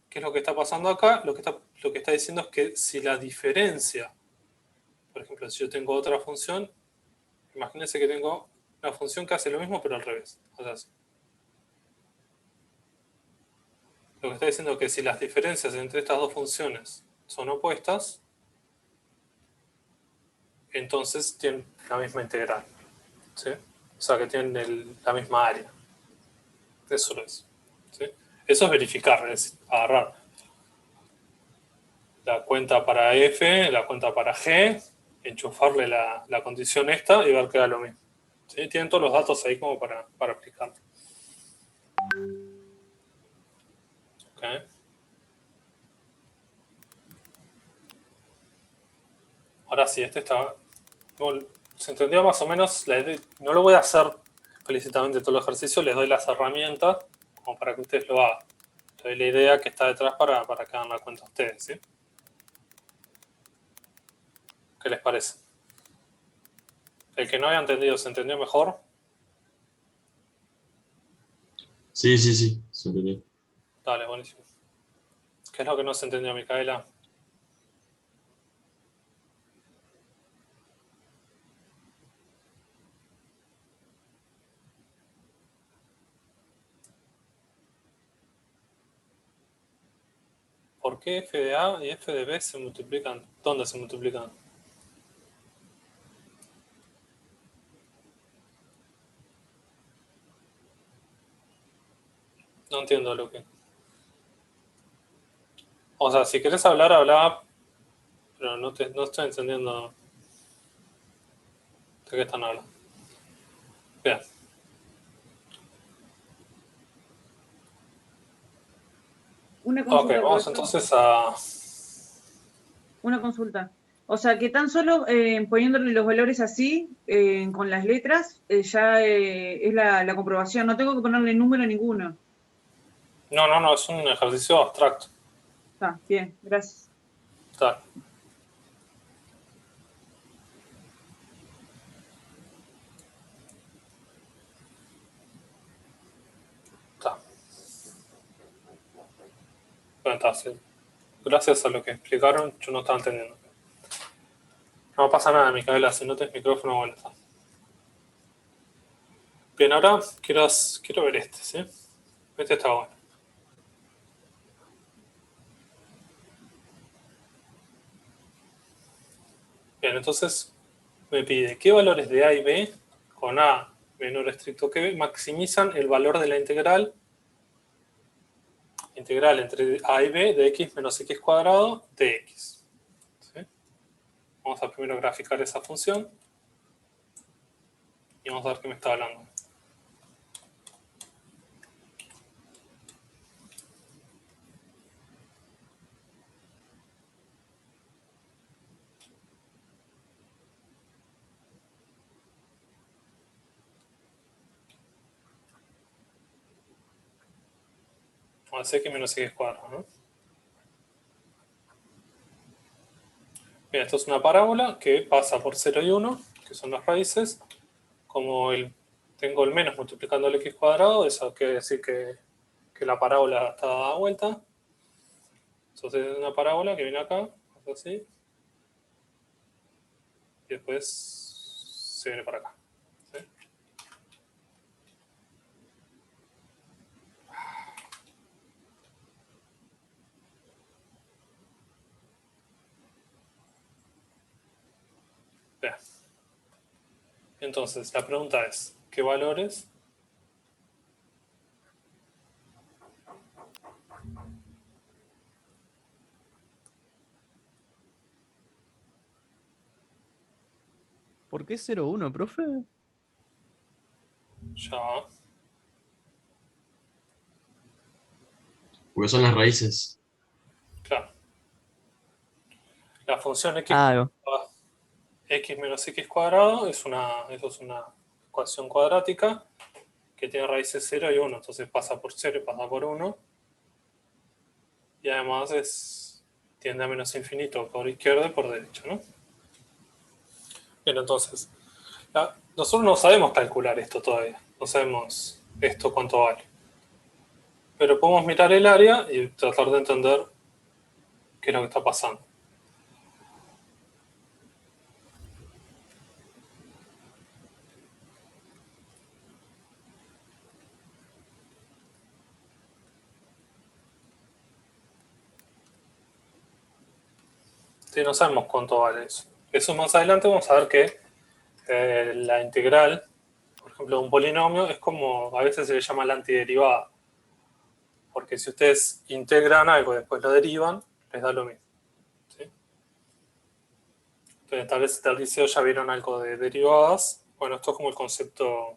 ¿Qué es lo que está pasando acá? Lo que está diciendo es que si la diferencia, por ejemplo, si yo tengo otra función, imagínense que tengo una función que hace lo mismo pero al revés. O sea, lo que está diciendo es que si las diferencias entre estas dos funciones son opuestas, entonces tienen la misma integral. ¿Sí? O sea, que tienen la misma área. Eso es. ¿Sí? Eso es verificar, es agarrar la cuenta para F, la cuenta para G, enchufarle la condición esta y ver que da lo mismo. ¿Sí? Tienen todos los datos ahí como para aplicarlo. Okay. Ahora sí, este está... se entendió más o menos. No lo voy a hacer explícitamente todo el ejercicio, les doy las herramientas como para que ustedes lo hagan. Les doy la idea que está detrás para que hagan la cuenta ustedes, ¿sí? ¿Qué les parece? El que no había entendido, ¿se entendió mejor? Sí, se entendió. Dale, buenísimo. ¿Qué es lo que no se entendió, Micaela? ¿Por qué f de a y f de b se multiplican? ¿Dónde se multiplican? No entiendo lo que... O sea, si querés hablar, habla, pero no estoy entendiendo de qué están hablando. Bien. Una consulta. Ok, vamos entonces a... Una consulta. O sea, que tan solo poniéndole los valores así, con las letras, ya es la comprobación. No tengo que ponerle número a ninguno. No, es un ejercicio abstracto. Está, bien, gracias. Está. Fantástico. Gracias a lo que explicaron, yo no estaba entendiendo. No pasa nada, Micaela, si no tienes micrófono, bueno, está. Bien, ahora quiero ver este, ¿sí? Este está bueno. Bien, entonces me pide qué valores de A y B con A menor estricto que B maximizan el valor de la integral entre A y B de x menos x cuadrado de x. ¿Sí? Vamos a primero graficar esa función y vamos a ver qué me está hablando. Vamos a x menos x cuadrado, ¿no? Bien, esto es una parábola que pasa por 0 y 1, que son las raíces. Como tengo el menos multiplicando el x cuadrado, eso quiere decir que la parábola está dada vuelta. Entonces es una parábola que viene acá, así. Y después se viene para acá. ¿Sí? Entonces, la pregunta es, ¿qué valores? ¿Por qué 0,1, profe? Ya. Porque son las raíces. Claro. La función x, x menos x cuadrado eso es una ecuación cuadrática que tiene raíces 0 y 1. Entonces pasa por 0 y pasa por 1. Y además tiende a menos infinito por izquierda y por derecha, ¿no? Bien, entonces, nosotros no sabemos calcular esto todavía. No sabemos esto cuánto vale. Pero podemos mirar el área y tratar de entender qué es lo que está pasando. Sí, no sabemos cuánto vale eso. Eso más adelante vamos a ver que la integral, por ejemplo, de un polinomio, es como, a veces se le llama la antiderivada. Porque si ustedes integran algo y después lo derivan, les da lo mismo. ¿Sí? Entonces, tal vez del liceo ya vieron algo de derivadas. Bueno, esto es como el concepto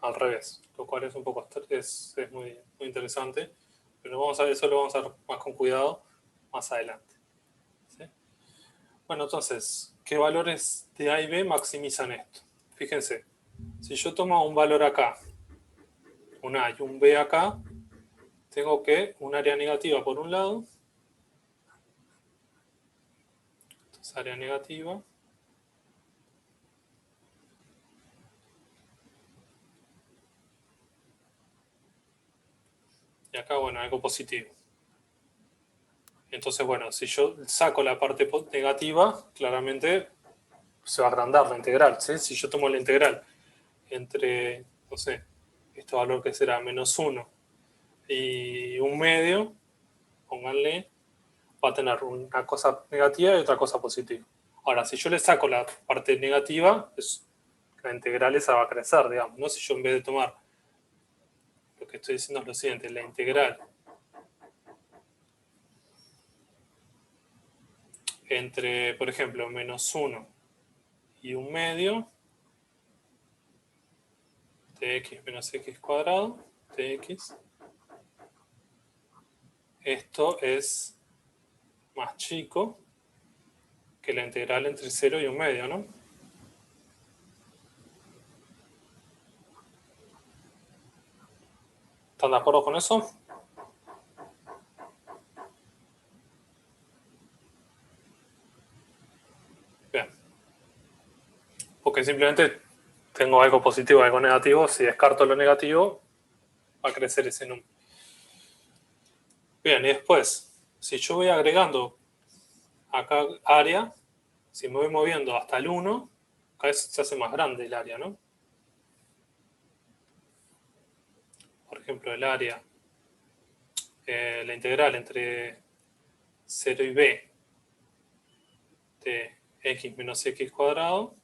al revés, lo cual es un poco es muy, muy interesante. Pero vamos a ver, eso lo vamos a ver más con cuidado más adelante. ¿Sí? Bueno, entonces, ¿qué valores de A y B maximizan esto? Fíjense, si yo tomo un valor acá, un A y un B acá, tengo que un área negativa por un lado. Entonces, área negativa. Y acá, bueno, algo positivo. Entonces, bueno, si yo saco la parte negativa, claramente se va a agrandar la integral. ¿Sí? Si yo tomo la integral entre, no sé, este valor que será menos 1 y un medio, pónganle, va a tener una cosa negativa y otra cosa positiva. Ahora, si yo le saco la parte negativa, la integral esa va a crecer, digamos, ¿no? Si yo en vez de tomar, lo que estoy diciendo es lo siguiente, la integral entre, por ejemplo, menos 1 y un medio, tx menos x cuadrado, tx, esto es más chico que la integral entre 0 y un medio, ¿no? ¿Están de acuerdo con eso? Bien. Porque simplemente tengo algo positivo y algo negativo. Si descarto lo negativo, va a crecer ese número. Bien, y después, si yo voy agregando acá área, si me voy moviendo hasta el 1, cada vez se hace más grande el área, ¿no? Por ejemplo, el área, la integral entre 0 y b de x menos x cuadrado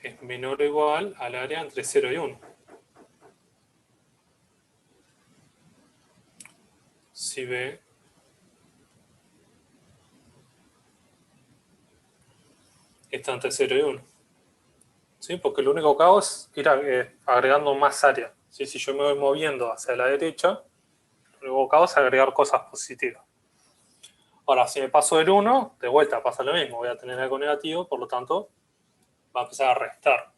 es menor o igual al área entre 0 y 1. Si b está entre 0 y 1. ¿Sí? Porque lo único que hago es ir agregando más área. ¿Sí? Si yo me voy moviendo hacia la derecha, lo único que hago es agregar cosas positivas. Ahora, si me paso del 1, de vuelta pasa lo mismo. Voy a tener algo negativo, por lo tanto, va a empezar a restar.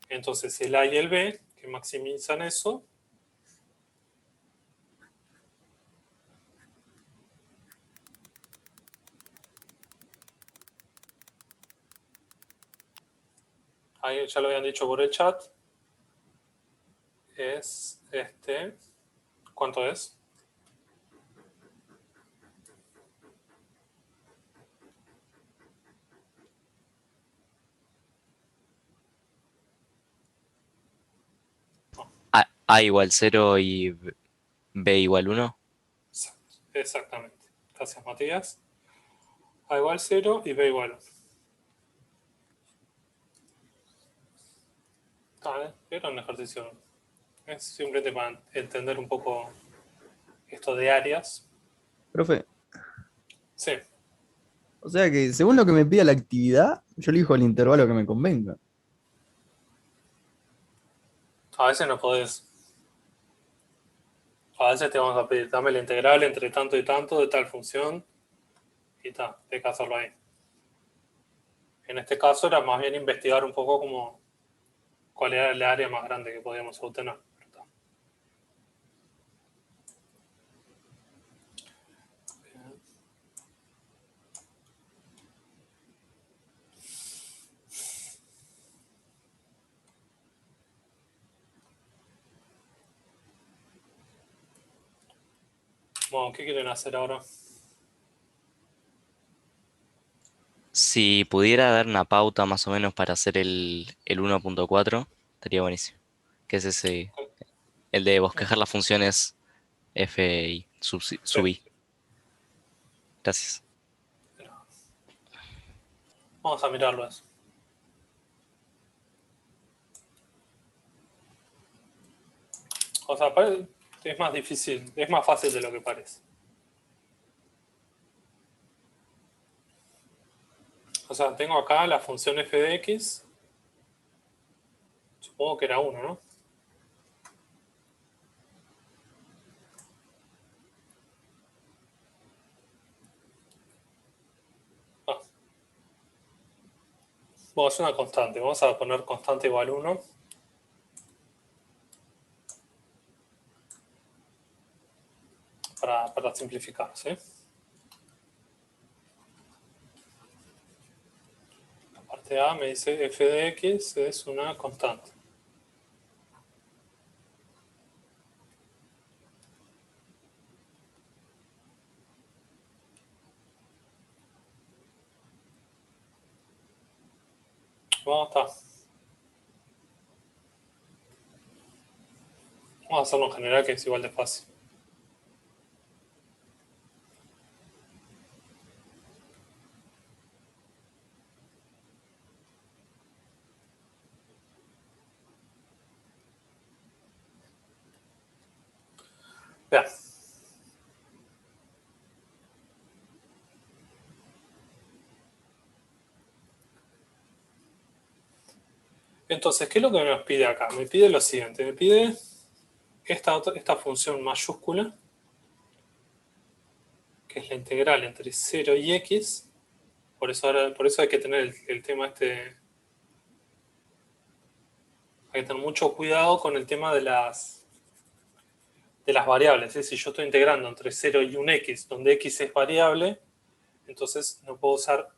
Entonces, el A y el B, que maximizan eso, ahí ya lo habían dicho por el chat, es este. ¿Cuánto es? A igual 0 y B igual 1. Exactamente. Gracias, Matías. A igual 0 y B igual 1. Era un ejercicio. Es simplemente para entender un poco esto de áreas. Profe, Sí. o sea que según lo que me pida la actividad, yo elijo el intervalo que me convenga. A veces no podés. A veces te vamos a pedir, dame la integral entre tanto y tanto de tal función. Y está, hay que hacerlo ahí. En este caso era más bien investigar un poco como cuál era el área más grande que podíamos obtener. Bueno, ¿qué quieren hacer ahora? Si pudiera dar una pauta más o menos para hacer el 1.4, estaría buenísimo. Que es ese, el de bosquejar las funciones f y sub i. Gracias. Vamos a mirarlo eso. O sea, es más difícil, es más fácil de lo que parece. O sea, tengo acá la función f de x. Supongo que era 1, ¿no? Bueno, es una constante. Vamos a poner constante igual 1. Para simplificar, ¿sí? La parte A me dice f de x es una constante. Bueno, está. Vamos a hacerlo en general, que es igual de fácil. Vean. Entonces, ¿qué es lo que nos pide acá? Me pide lo siguiente. Me pide esta función mayúscula, que es la integral entre 0 y x. Por eso hay que tener el tema este. Hay que tener mucho cuidado con el tema de las variables. Si yo estoy integrando entre 0 y un x, donde x es variable, entonces no puedo usar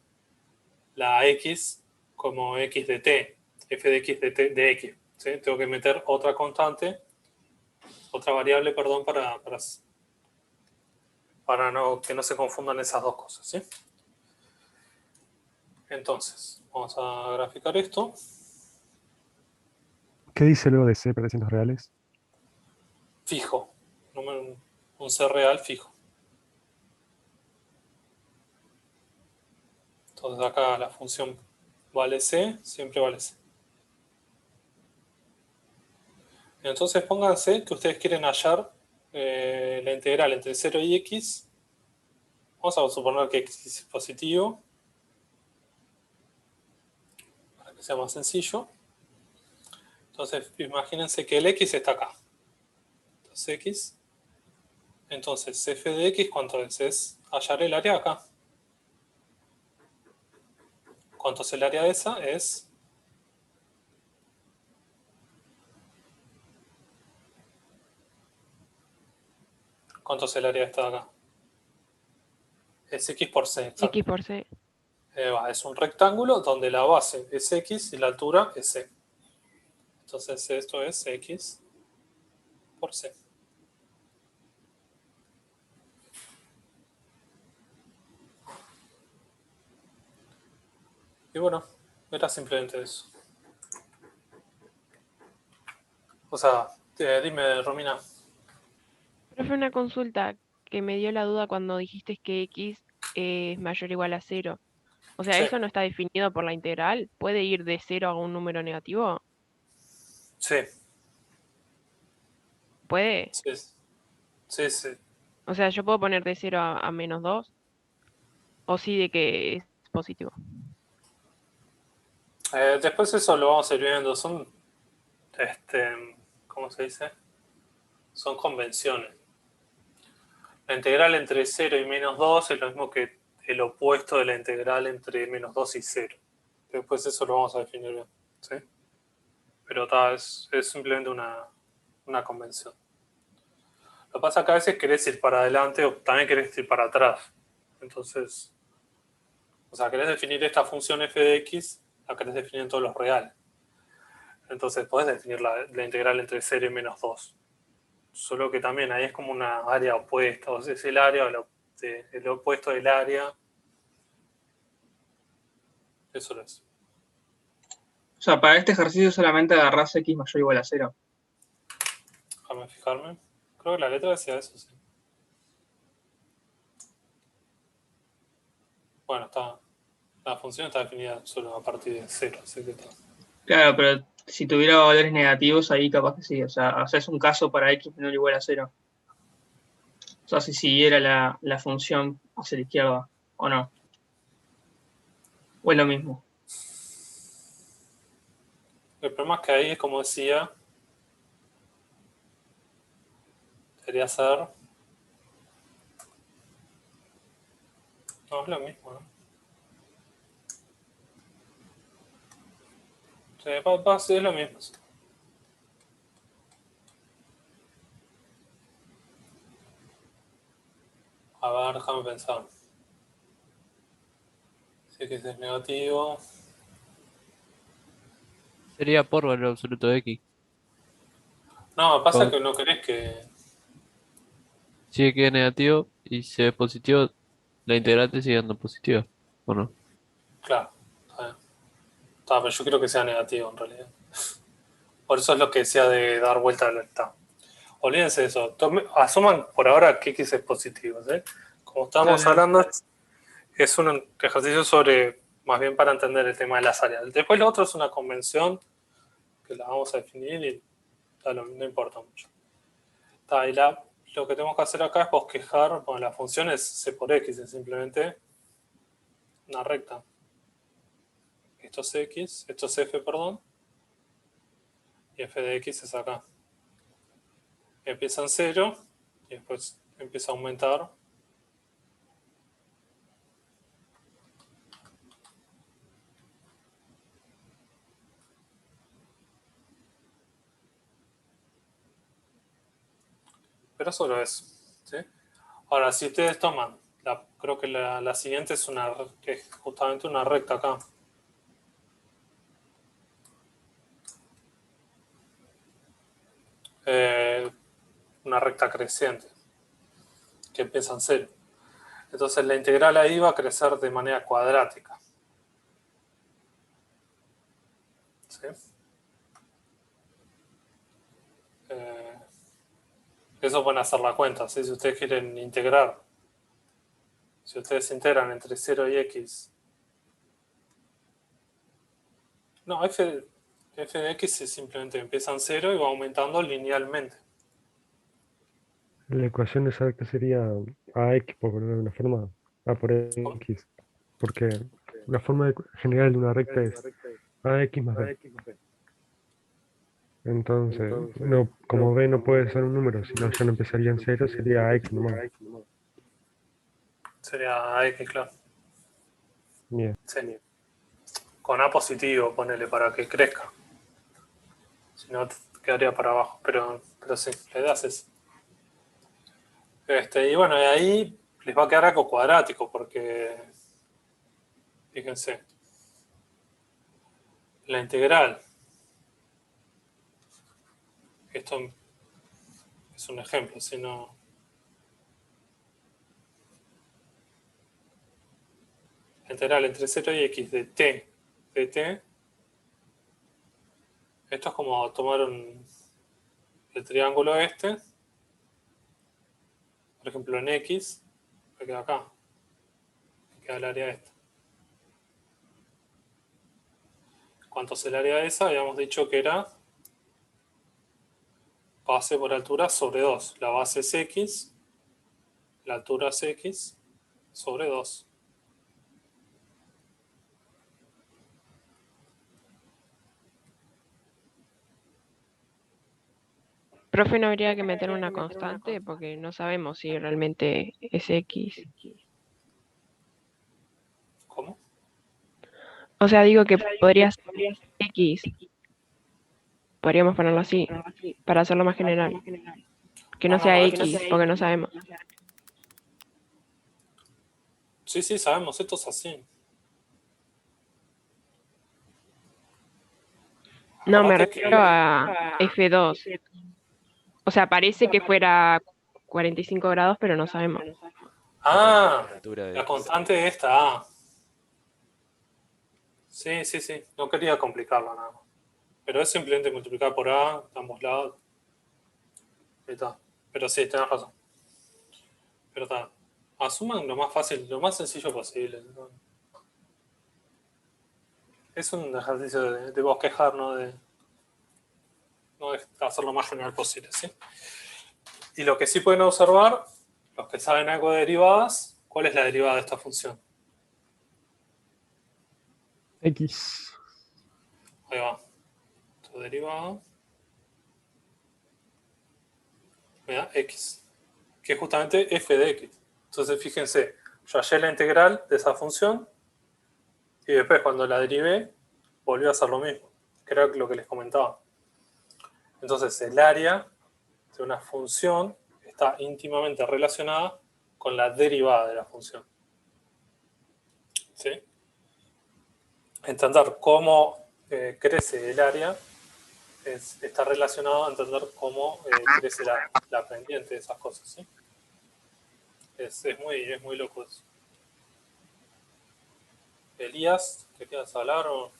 la x como x de t, f de x de x. ¿Sí? Tengo que meter otra constante, otra variable, perdón, para que no se confundan esas dos cosas. ¿Sí? Entonces, vamos a graficar esto. ¿Qué dice luego de C, pretecientos reales? Fijo. Un C real fijo. Entonces acá la función vale C, siempre vale C. Entonces pónganse que ustedes quieren hallar la integral entre 0 y x. Vamos a suponer que x es positivo, para que sea más sencillo. Entonces imagínense que el x está acá. Entonces x. Entonces f de x, ¿cuánto es? Es hallar el área acá. ¿Cuánto es el área de esa? Es ¿cuánto es el área de esta de acá? Es x por c. Exacto. X por C. Es un rectángulo donde la base es x y la altura es c. Entonces esto es x por c. Y bueno, era simplemente eso. O sea, dime, Romina. Profe, una consulta que me dio la duda cuando dijiste que X es mayor o igual a 0. O sea, Sí. eso no está definido por la integral. ¿Puede ir de 0 a un número negativo? Sí, ¿Puede? sí, sí, sí. O sea, yo puedo poner de 0 a menos 2. O sí de que es positivo. Después eso lo vamos a ir viendo. Son, ¿cómo se dice? Son convenciones. La integral entre 0 y menos 2 es lo mismo que el opuesto de la integral entre menos 2 y 0. Después eso lo vamos a definir bien, ¿sí? Pero es simplemente una convención. Lo que pasa es que a veces querés ir para adelante o también querés ir para atrás. Entonces, o sea, querés definir esta función f de x, la querés definir en todos los reales. Entonces podés definir la integral entre 0 y menos 2. Solo que también ahí es como una área opuesta, o sea, es el área el opuesto del área. Eso lo es. O sea, para este ejercicio solamente agarrás x mayor o igual a 0. Déjame fijarme. Creo que la letra decía eso, sí. Bueno, la función está definida solo a partir de 0, así que está. Claro, pero si tuviera valores negativos, ahí capaz que sí. O sea, haces un caso para x menor o igual a 0. O sea, si siguiera la función hacia la izquierda, o no. O es lo mismo. El problema es que ahí, como decía, debería ser... No, es lo mismo, ¿no? Sí, es lo mismo. Sí. A ver, déjame pensar. Si x es negativo. Sería por valor absoluto de x. No, pasa Con- que no querés que... Si x es negativo y si es positivo, la integrante sigue dando positiva, ¿o no? Claro, está bien. Pero yo quiero que sea negativo en realidad. Por eso es lo que decía de dar vuelta al octavo. Olvídense de eso. Asuman por ahora que x es positivo, ¿sí? Como estábamos Claro. hablando, es un ejercicio sobre, más bien para entender el tema de las áreas. Después lo otro es una convención que la vamos a definir y no importa mucho. Y lo que tenemos que hacer acá es bosquejar, bueno, la función es c por x, es simplemente una recta. Esto es x, esto es f, perdón, y f de x es acá. Empieza en 0 y después empieza a aumentar. Pero solo eso, ¿sí? Ahora, si ustedes toman, creo que la siguiente es justamente una recta acá. Una recta creciente, que empieza en 0. Entonces la integral ahí va a crecer de manera cuadrática. ¿Sí? Eso van a hacer la cuenta, ¿sí? Si ustedes quieren integrar, si ustedes integran entre 0 y x, no, f de x simplemente empieza en 0 y va aumentando linealmente. La ecuación exacta sería AX, por ponerlo de una forma, A por X. Porque la forma general de una recta es AX más B. Entonces, no, como B no puede ser un número, sino ya no empezaría en 0, sería AX nomás. Sería x, claro. Bien. Sí. Con A positivo, ponele, para que crezca. Si no, quedaría para abajo. Pero sí, la idea es esa. Y bueno, y ahí les va a quedar algo cuadrático, porque, fíjense, la integral, esto es un ejemplo, si no... La integral entre 0 y x de t, esto es como tomar el triángulo este, por ejemplo en x, que queda acá. queda el área esta. ¿Cuánto es el área esa? Habíamos dicho que era base por altura sobre 2. La base es X, la altura es X sobre 2. Profe, no habría que meter una constante porque no sabemos si realmente es X. ¿Cómo? O sea, digo que podría ser X. Podríamos ponerlo así, para hacerlo más general. Que no sea X, porque no sabemos. Sí, sí, sabemos, esto es así. No, me Aparte que- refiero a F2. O sea, parece que fuera 45 grados, pero no sabemos. Ah, Altura de la X. constante es esta A. Sí, sí, sí. No quería complicarlo nada más. Pero es simplemente multiplicar por A de ambos lados. Ahí está. Pero sí, tenés razón. Pero está. Asuman lo más fácil, lo más sencillo posible. ¿No? Es un ejercicio de bosquejar, no de hacer lo más general posible, ¿sí? Y lo que sí pueden observar, los que saben algo de derivadas, ¿cuál es la derivada de esta función? X. Ahí va. Tu derivada. Mira, X. Que es justamente f de X. Entonces, fíjense, yo hallé la integral de esa función y después cuando la derivé, volvió a hacer lo mismo. Que era lo que les comentaba. Entonces, el área de una función está íntimamente relacionada con la derivada de la función. ¿Sí? Entender cómo crece el área está relacionado a entender cómo crece la pendiente de esas cosas. ¿Sí? Es muy loco eso. Elías, ¿querías hablar o...?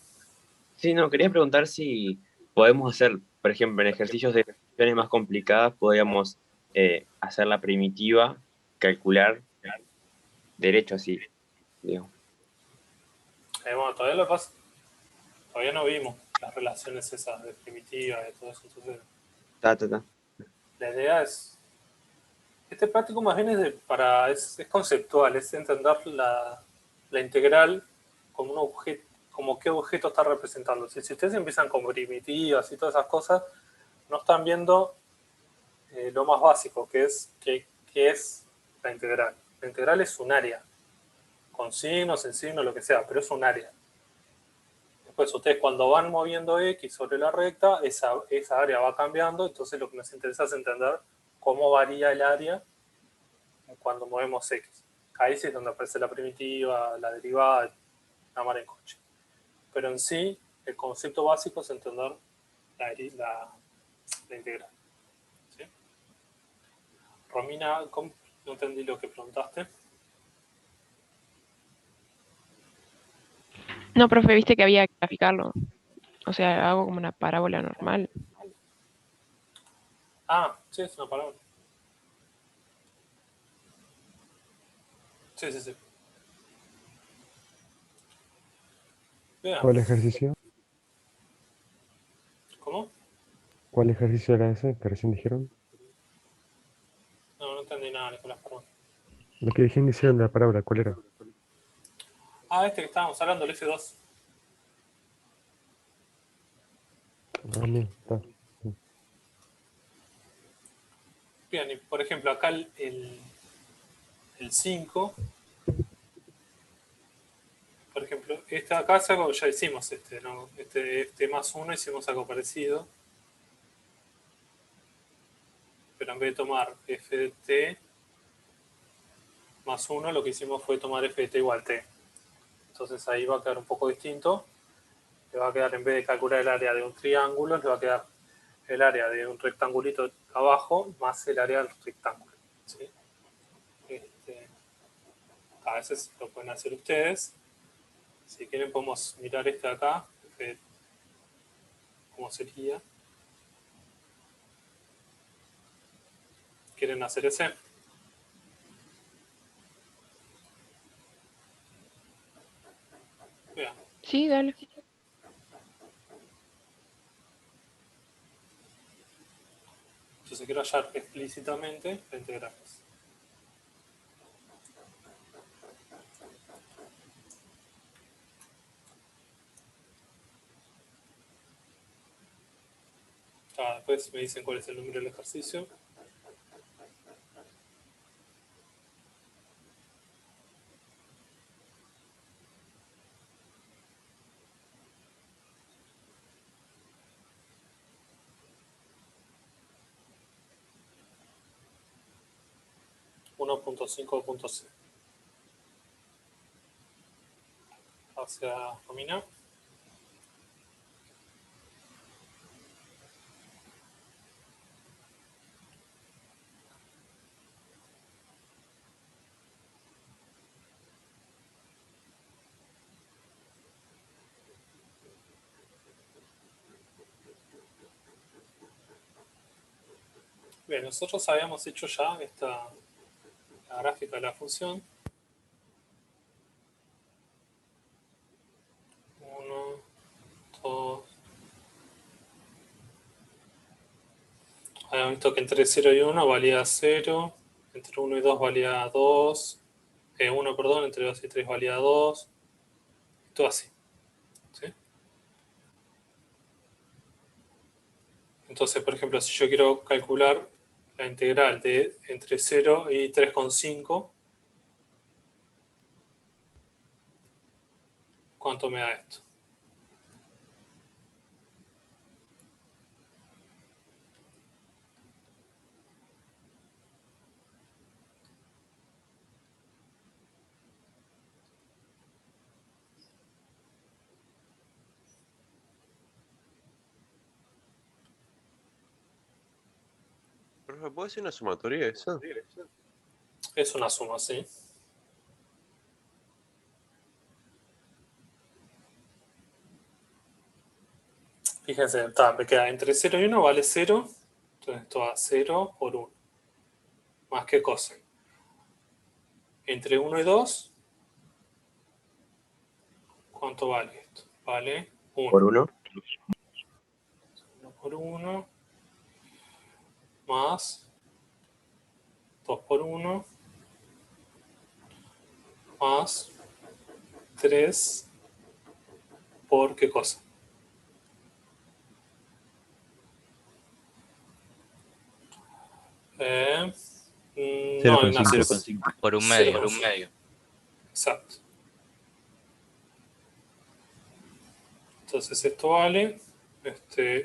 Sí, no, quería preguntar si podemos hacer, por ejemplo, en ejercicios de funciones más complicadas, podríamos hacer la primitiva, calcular derecho así, digo. Bueno, todavía no vimos las relaciones esas de primitiva y todo eso. Entonces, la idea es... Este práctico más bien es conceptual, es entender la integral como un objeto, como qué objeto está representando. Si ustedes empiezan con primitivas y todas esas cosas, no están viendo lo más básico, que es la integral. La integral es un área, con signos, sin signos, lo que sea, pero es un área. Después ustedes cuando van moviendo X sobre la recta, esa área va cambiando, entonces lo que nos interesa es entender cómo varía el área cuando movemos X. Ahí sí es donde aparece la primitiva, la derivada, la mar en coche. Pero en sí, el concepto básico es entender la integral. ¿Sí? Romina, no entendí lo que preguntaste. No, profe, viste que había que graficarlo. O sea, hago como una parábola normal. Ah, sí, es una palabra. Sí, sí, sí. Bien. ¿Cuál ejercicio? ¿Cómo? ¿Cuál ejercicio era ese que recién dijeron? No entendí nada, Nicolás, perdón. Lo que dijeron hicieron de la palabra, ¿cuál era? Ah, este que estábamos hablando, el F2. Ah, bien, está. Bien, y por ejemplo, acá el 5, por ejemplo, este acá es algo que ya hicimos, ¿no? Este más 1 hicimos algo parecido. Pero en vez de tomar f de t más 1, lo que hicimos fue tomar f de t igual t. Entonces ahí va a quedar un poco distinto. Le va a quedar, en vez de calcular el área de un triángulo, le va a quedar el área de un rectangulito abajo más el área del rectángulo. ¿Sí? A veces lo pueden hacer ustedes. Si quieren podemos mirar este de acá, cómo sería. ¿Quieren hacer ese? Bien. Sí, dale. Entonces quiero hallar explícitamente la integral. Después me dicen cuál es el número del ejercicio. .5.c. Hacia Romina. Bien, nosotros habíamos hecho ya la gráfica de la función. 1, 2. Habíamos visto que entre 0 y 1 valía 0. Entre 1 y 2 valía 2. 1, perdón, entre 2 y 3 valía 2. Todo así. ¿Sí? Entonces, por ejemplo, si yo quiero calcular la integral de entre 0 y 3,5, ¿cuánto me da esto? Profe, ¿puede ser una sumatoria eso? Es una suma, sí. Fíjense, me queda entre 0 y 1 vale 0. Entonces esto va 0 por 1. ¿Más qué cosa? Entre 1 y 2, ¿cuánto vale esto? Vale 1. ¿Por 1? 1 por 1. Más 2 por 1. Más 3 por qué cosa? No, Ignacio. 0,5 por un medio. 0,5. Exacto. Entonces esto vale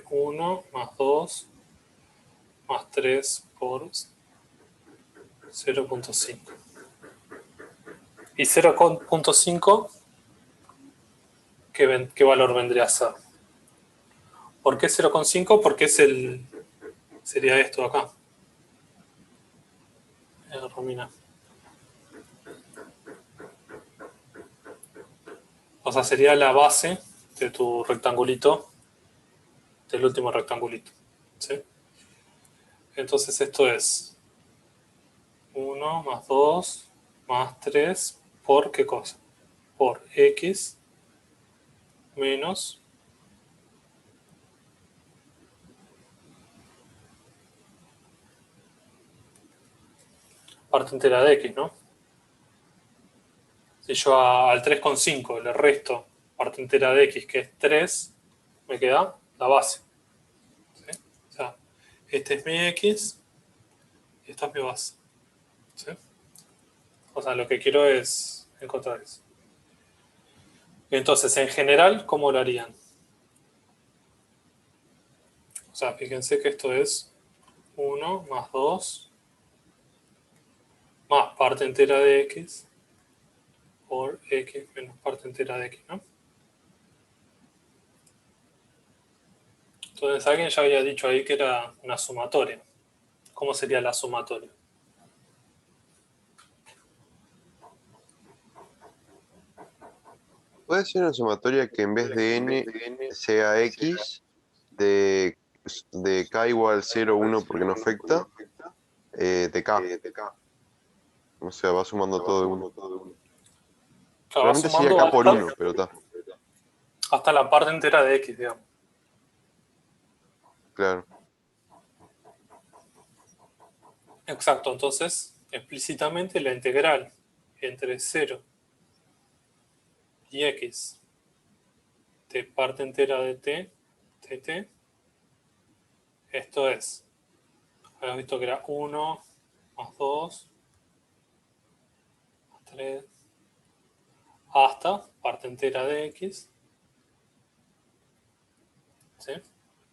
1 más 2 más 3 por 0,5. ¿Y 0,5 qué valor vendría a ser? ¿Por qué 0,5? Porque sería esto de acá. Romina. O sea, sería la base de tu rectangulito, del último rectangulito. ¿Sí? Entonces esto es 1 más 2 más 3 por qué cosa? Por x menos parte entera de x, ¿no? Si yo al 3,5 le resto parte entera de x, que es 3, me queda la base. ¿Sí? O sea, este es mi x y esta es mi base. ¿Sí? O sea, lo que quiero es encontrar eso. Entonces, en general, ¿cómo lo harían? O sea, fíjense que esto es 1 más 2 más parte entera de x por x menos parte entera de x, ¿no? Entonces, alguien ya había dicho ahí que era una sumatoria. ¿Cómo sería la sumatoria? ¿Puede ser una sumatoria que en vez de n sea x, de k igual 0, 1 porque no afecta, de k? O sea, va sumando todo de 1. Claro, Realmente sería k por 1, pero está. Hasta la parte entera de x, digamos. Claro. Exacto, entonces explícitamente la integral entre 0 y x de parte entera de t, dt, esto es, habíamos visto que era 1 más 2 más 3 hasta parte entera de x, ¿sí?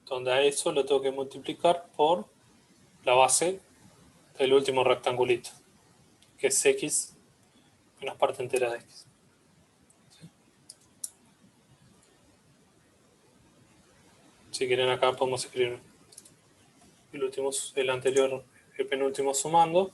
Donde a eso lo tengo que multiplicar por la base del último rectangulito, que es x menos parte entera de x. ¿Sí? Si quieren acá podemos escribir el anterior, el penúltimo sumando.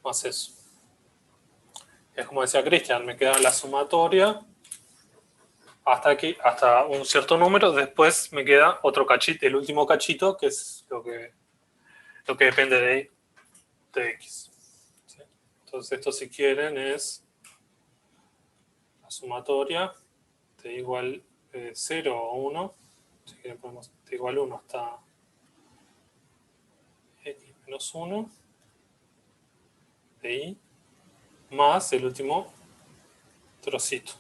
Más eso. Es como decía Cristian, me queda la sumatoria hasta aquí, hasta un cierto número, después me queda otro cachito, el último cachito, que es lo que depende de x. ¿Sí? Entonces esto, si quieren, es la sumatoria de igual 0 o 1. Si quieren ponemos de igual 1 hasta x menos 1 de y más el último trocito.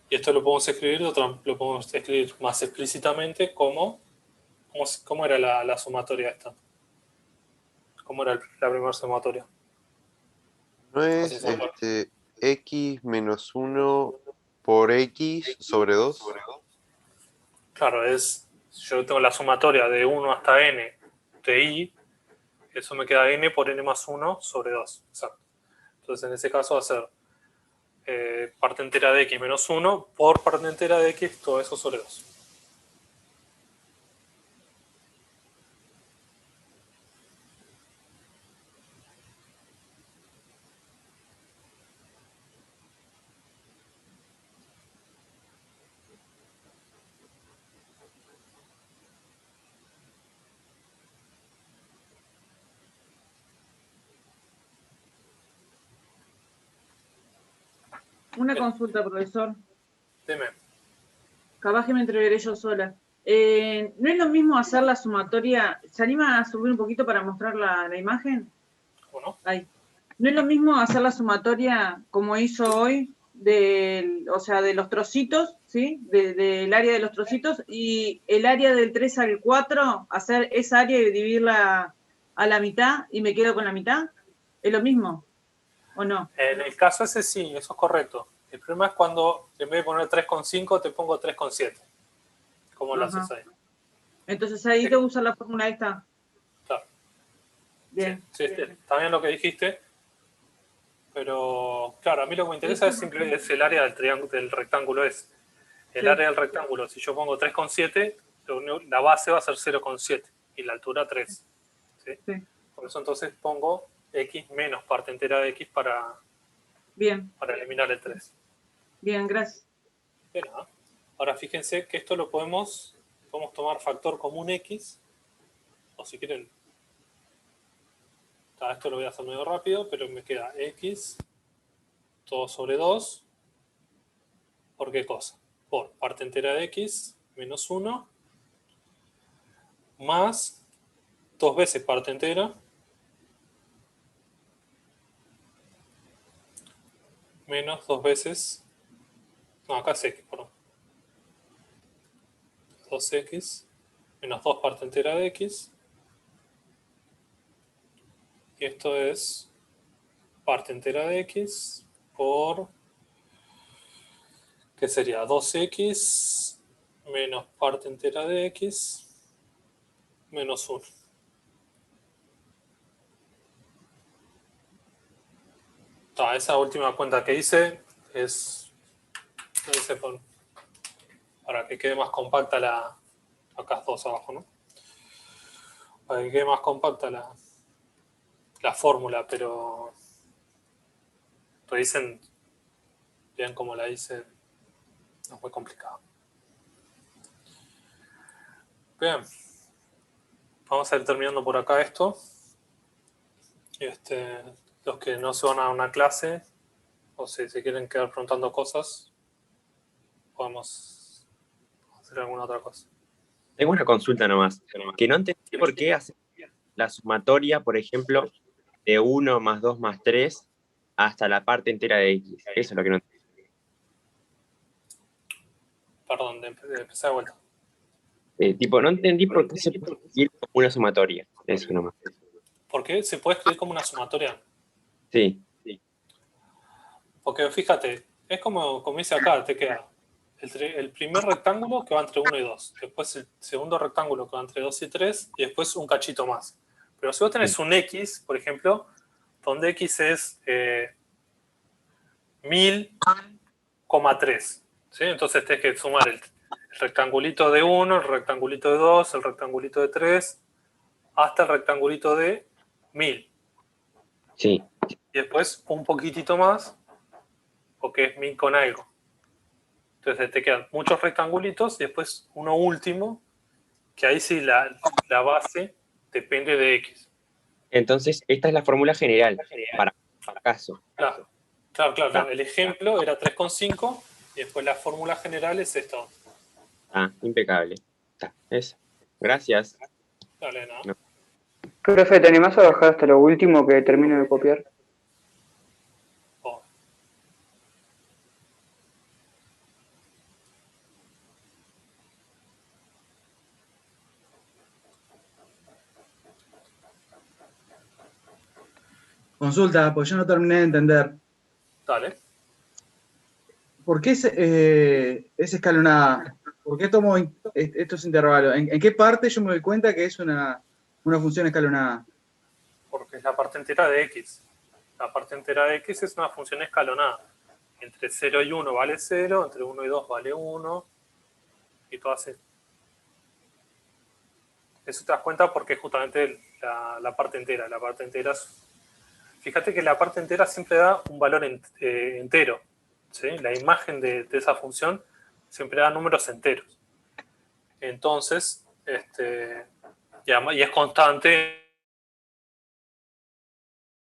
Y esto lo podemos escribir, lo podemos escribir más explícitamente como ¿cómo era la sumatoria esta? ¿Cómo era la primera sumatoria? ¿No es x menos 1 por x sobre 2? Claro, yo tengo la sumatoria de 1 hasta n de y, eso me queda n por n más 1 sobre 2. Exacto. Entonces en ese caso va a ser parte entera de x menos 1 por parte entera de x, todo eso sobre 2. Una consulta, profesor. Dime. Capaz que me entreveré yo sola. ¿No es lo mismo hacer la sumatoria? ¿Se anima a subir un poquito para mostrar la imagen? ¿O no? Ahí. ¿No es lo mismo hacer la sumatoria como hizo hoy, o sea, de los trocitos, ¿sí? Del área de los trocitos, y el área del 3 al 4, hacer esa área y dividirla a la mitad y me quedo con la mitad? ¿Es lo mismo o no? En el caso ese sí, eso es correcto. El problema es cuando en vez de poner 3,5 te pongo 3,7. ¿Cómo lo haces ahí? Entonces ahí tengo que usar la fórmula esta. Claro. Bien. Sí, está bien lo que dijiste. Pero, claro, a mí lo que me interesa es simplemente el área del rectángulo ese. El área del rectángulo, si yo pongo 3,7, la base va a ser 0,7 y la altura 3. ¿Sí? Por eso entonces pongo x menos parte entera de x para eliminar el 3. Bien, gracias. De nada. Ahora fíjense que esto lo podemos tomar factor común x, o si quieren, esto lo voy a hacer medio rápido, pero me queda x todo sobre 2, ¿por qué cosa? Por parte entera de x menos 1 más 2 veces parte entera menos 2 veces, no, acá es x, perdón, 2x menos 2 parte entera de x, y esto es parte entera de x por, ¿qué sería? 2x menos parte entera de x menos 1. Esa última cuenta que hice es, para que quede más compacta acá 2 abajo, ¿no? Para que quede más compacta la fórmula, pero revisen bien cómo la hice, no es muy complicado. Bien, vamos a ir terminando por acá esto. Los que no se van a una clase, o si se quieren quedar preguntando cosas, podemos hacer alguna otra cosa. Tengo una consulta nomás, que no entendí por qué hacer la sumatoria, por ejemplo, de 1 más 2 más 3 hasta la parte entera de X. Eso es lo que no entendí. Perdón, de empezar de vuelta. No entendí por qué se puede escribir como una sumatoria. Eso nomás. ¿Por qué se puede escribir como una sumatoria? Sí. Porque fíjate, es como dice acá, te queda el primer rectángulo que va entre 1 y 2, después el segundo rectángulo que va entre 2 y 3, y después un cachito más. Pero si vos tenés un X, por ejemplo, donde X es 1000,3, ¿sí? Entonces tenés que sumar el rectangulito de 1, el rectangulito de 2, el rectangulito de 3, hasta el rectangulito de 1000. Sí. Y después un poquitito más, porque es 1000 con algo. Entonces te quedan muchos rectangulitos y después uno último, que ahí sí la base depende de X. Entonces, esta es la fórmula general, para caso. Claro. El ejemplo era 3,5 y después la fórmula general es esto. Ah, impecable. Está, eso. Gracias. Dale, no. Profe, ¿te animás a bajar hasta lo último que termino de copiar? Consulta, pues yo no terminé de entender. Dale. ¿Por qué es escalonada? ¿Por qué tomo estos intervalos? ¿En qué parte yo me doy cuenta que es una función escalonada? Porque es la parte entera de X. La parte entera de X es una función escalonada. Entre 0 y 1 vale 0, entre 1 y 2 vale 1, y todo así. Eso te das cuenta porque es justamente la parte entera. La parte entera fíjate que la parte entera siempre da un valor entero, ¿sí? La imagen de esa función siempre da números enteros. Entonces, y es constante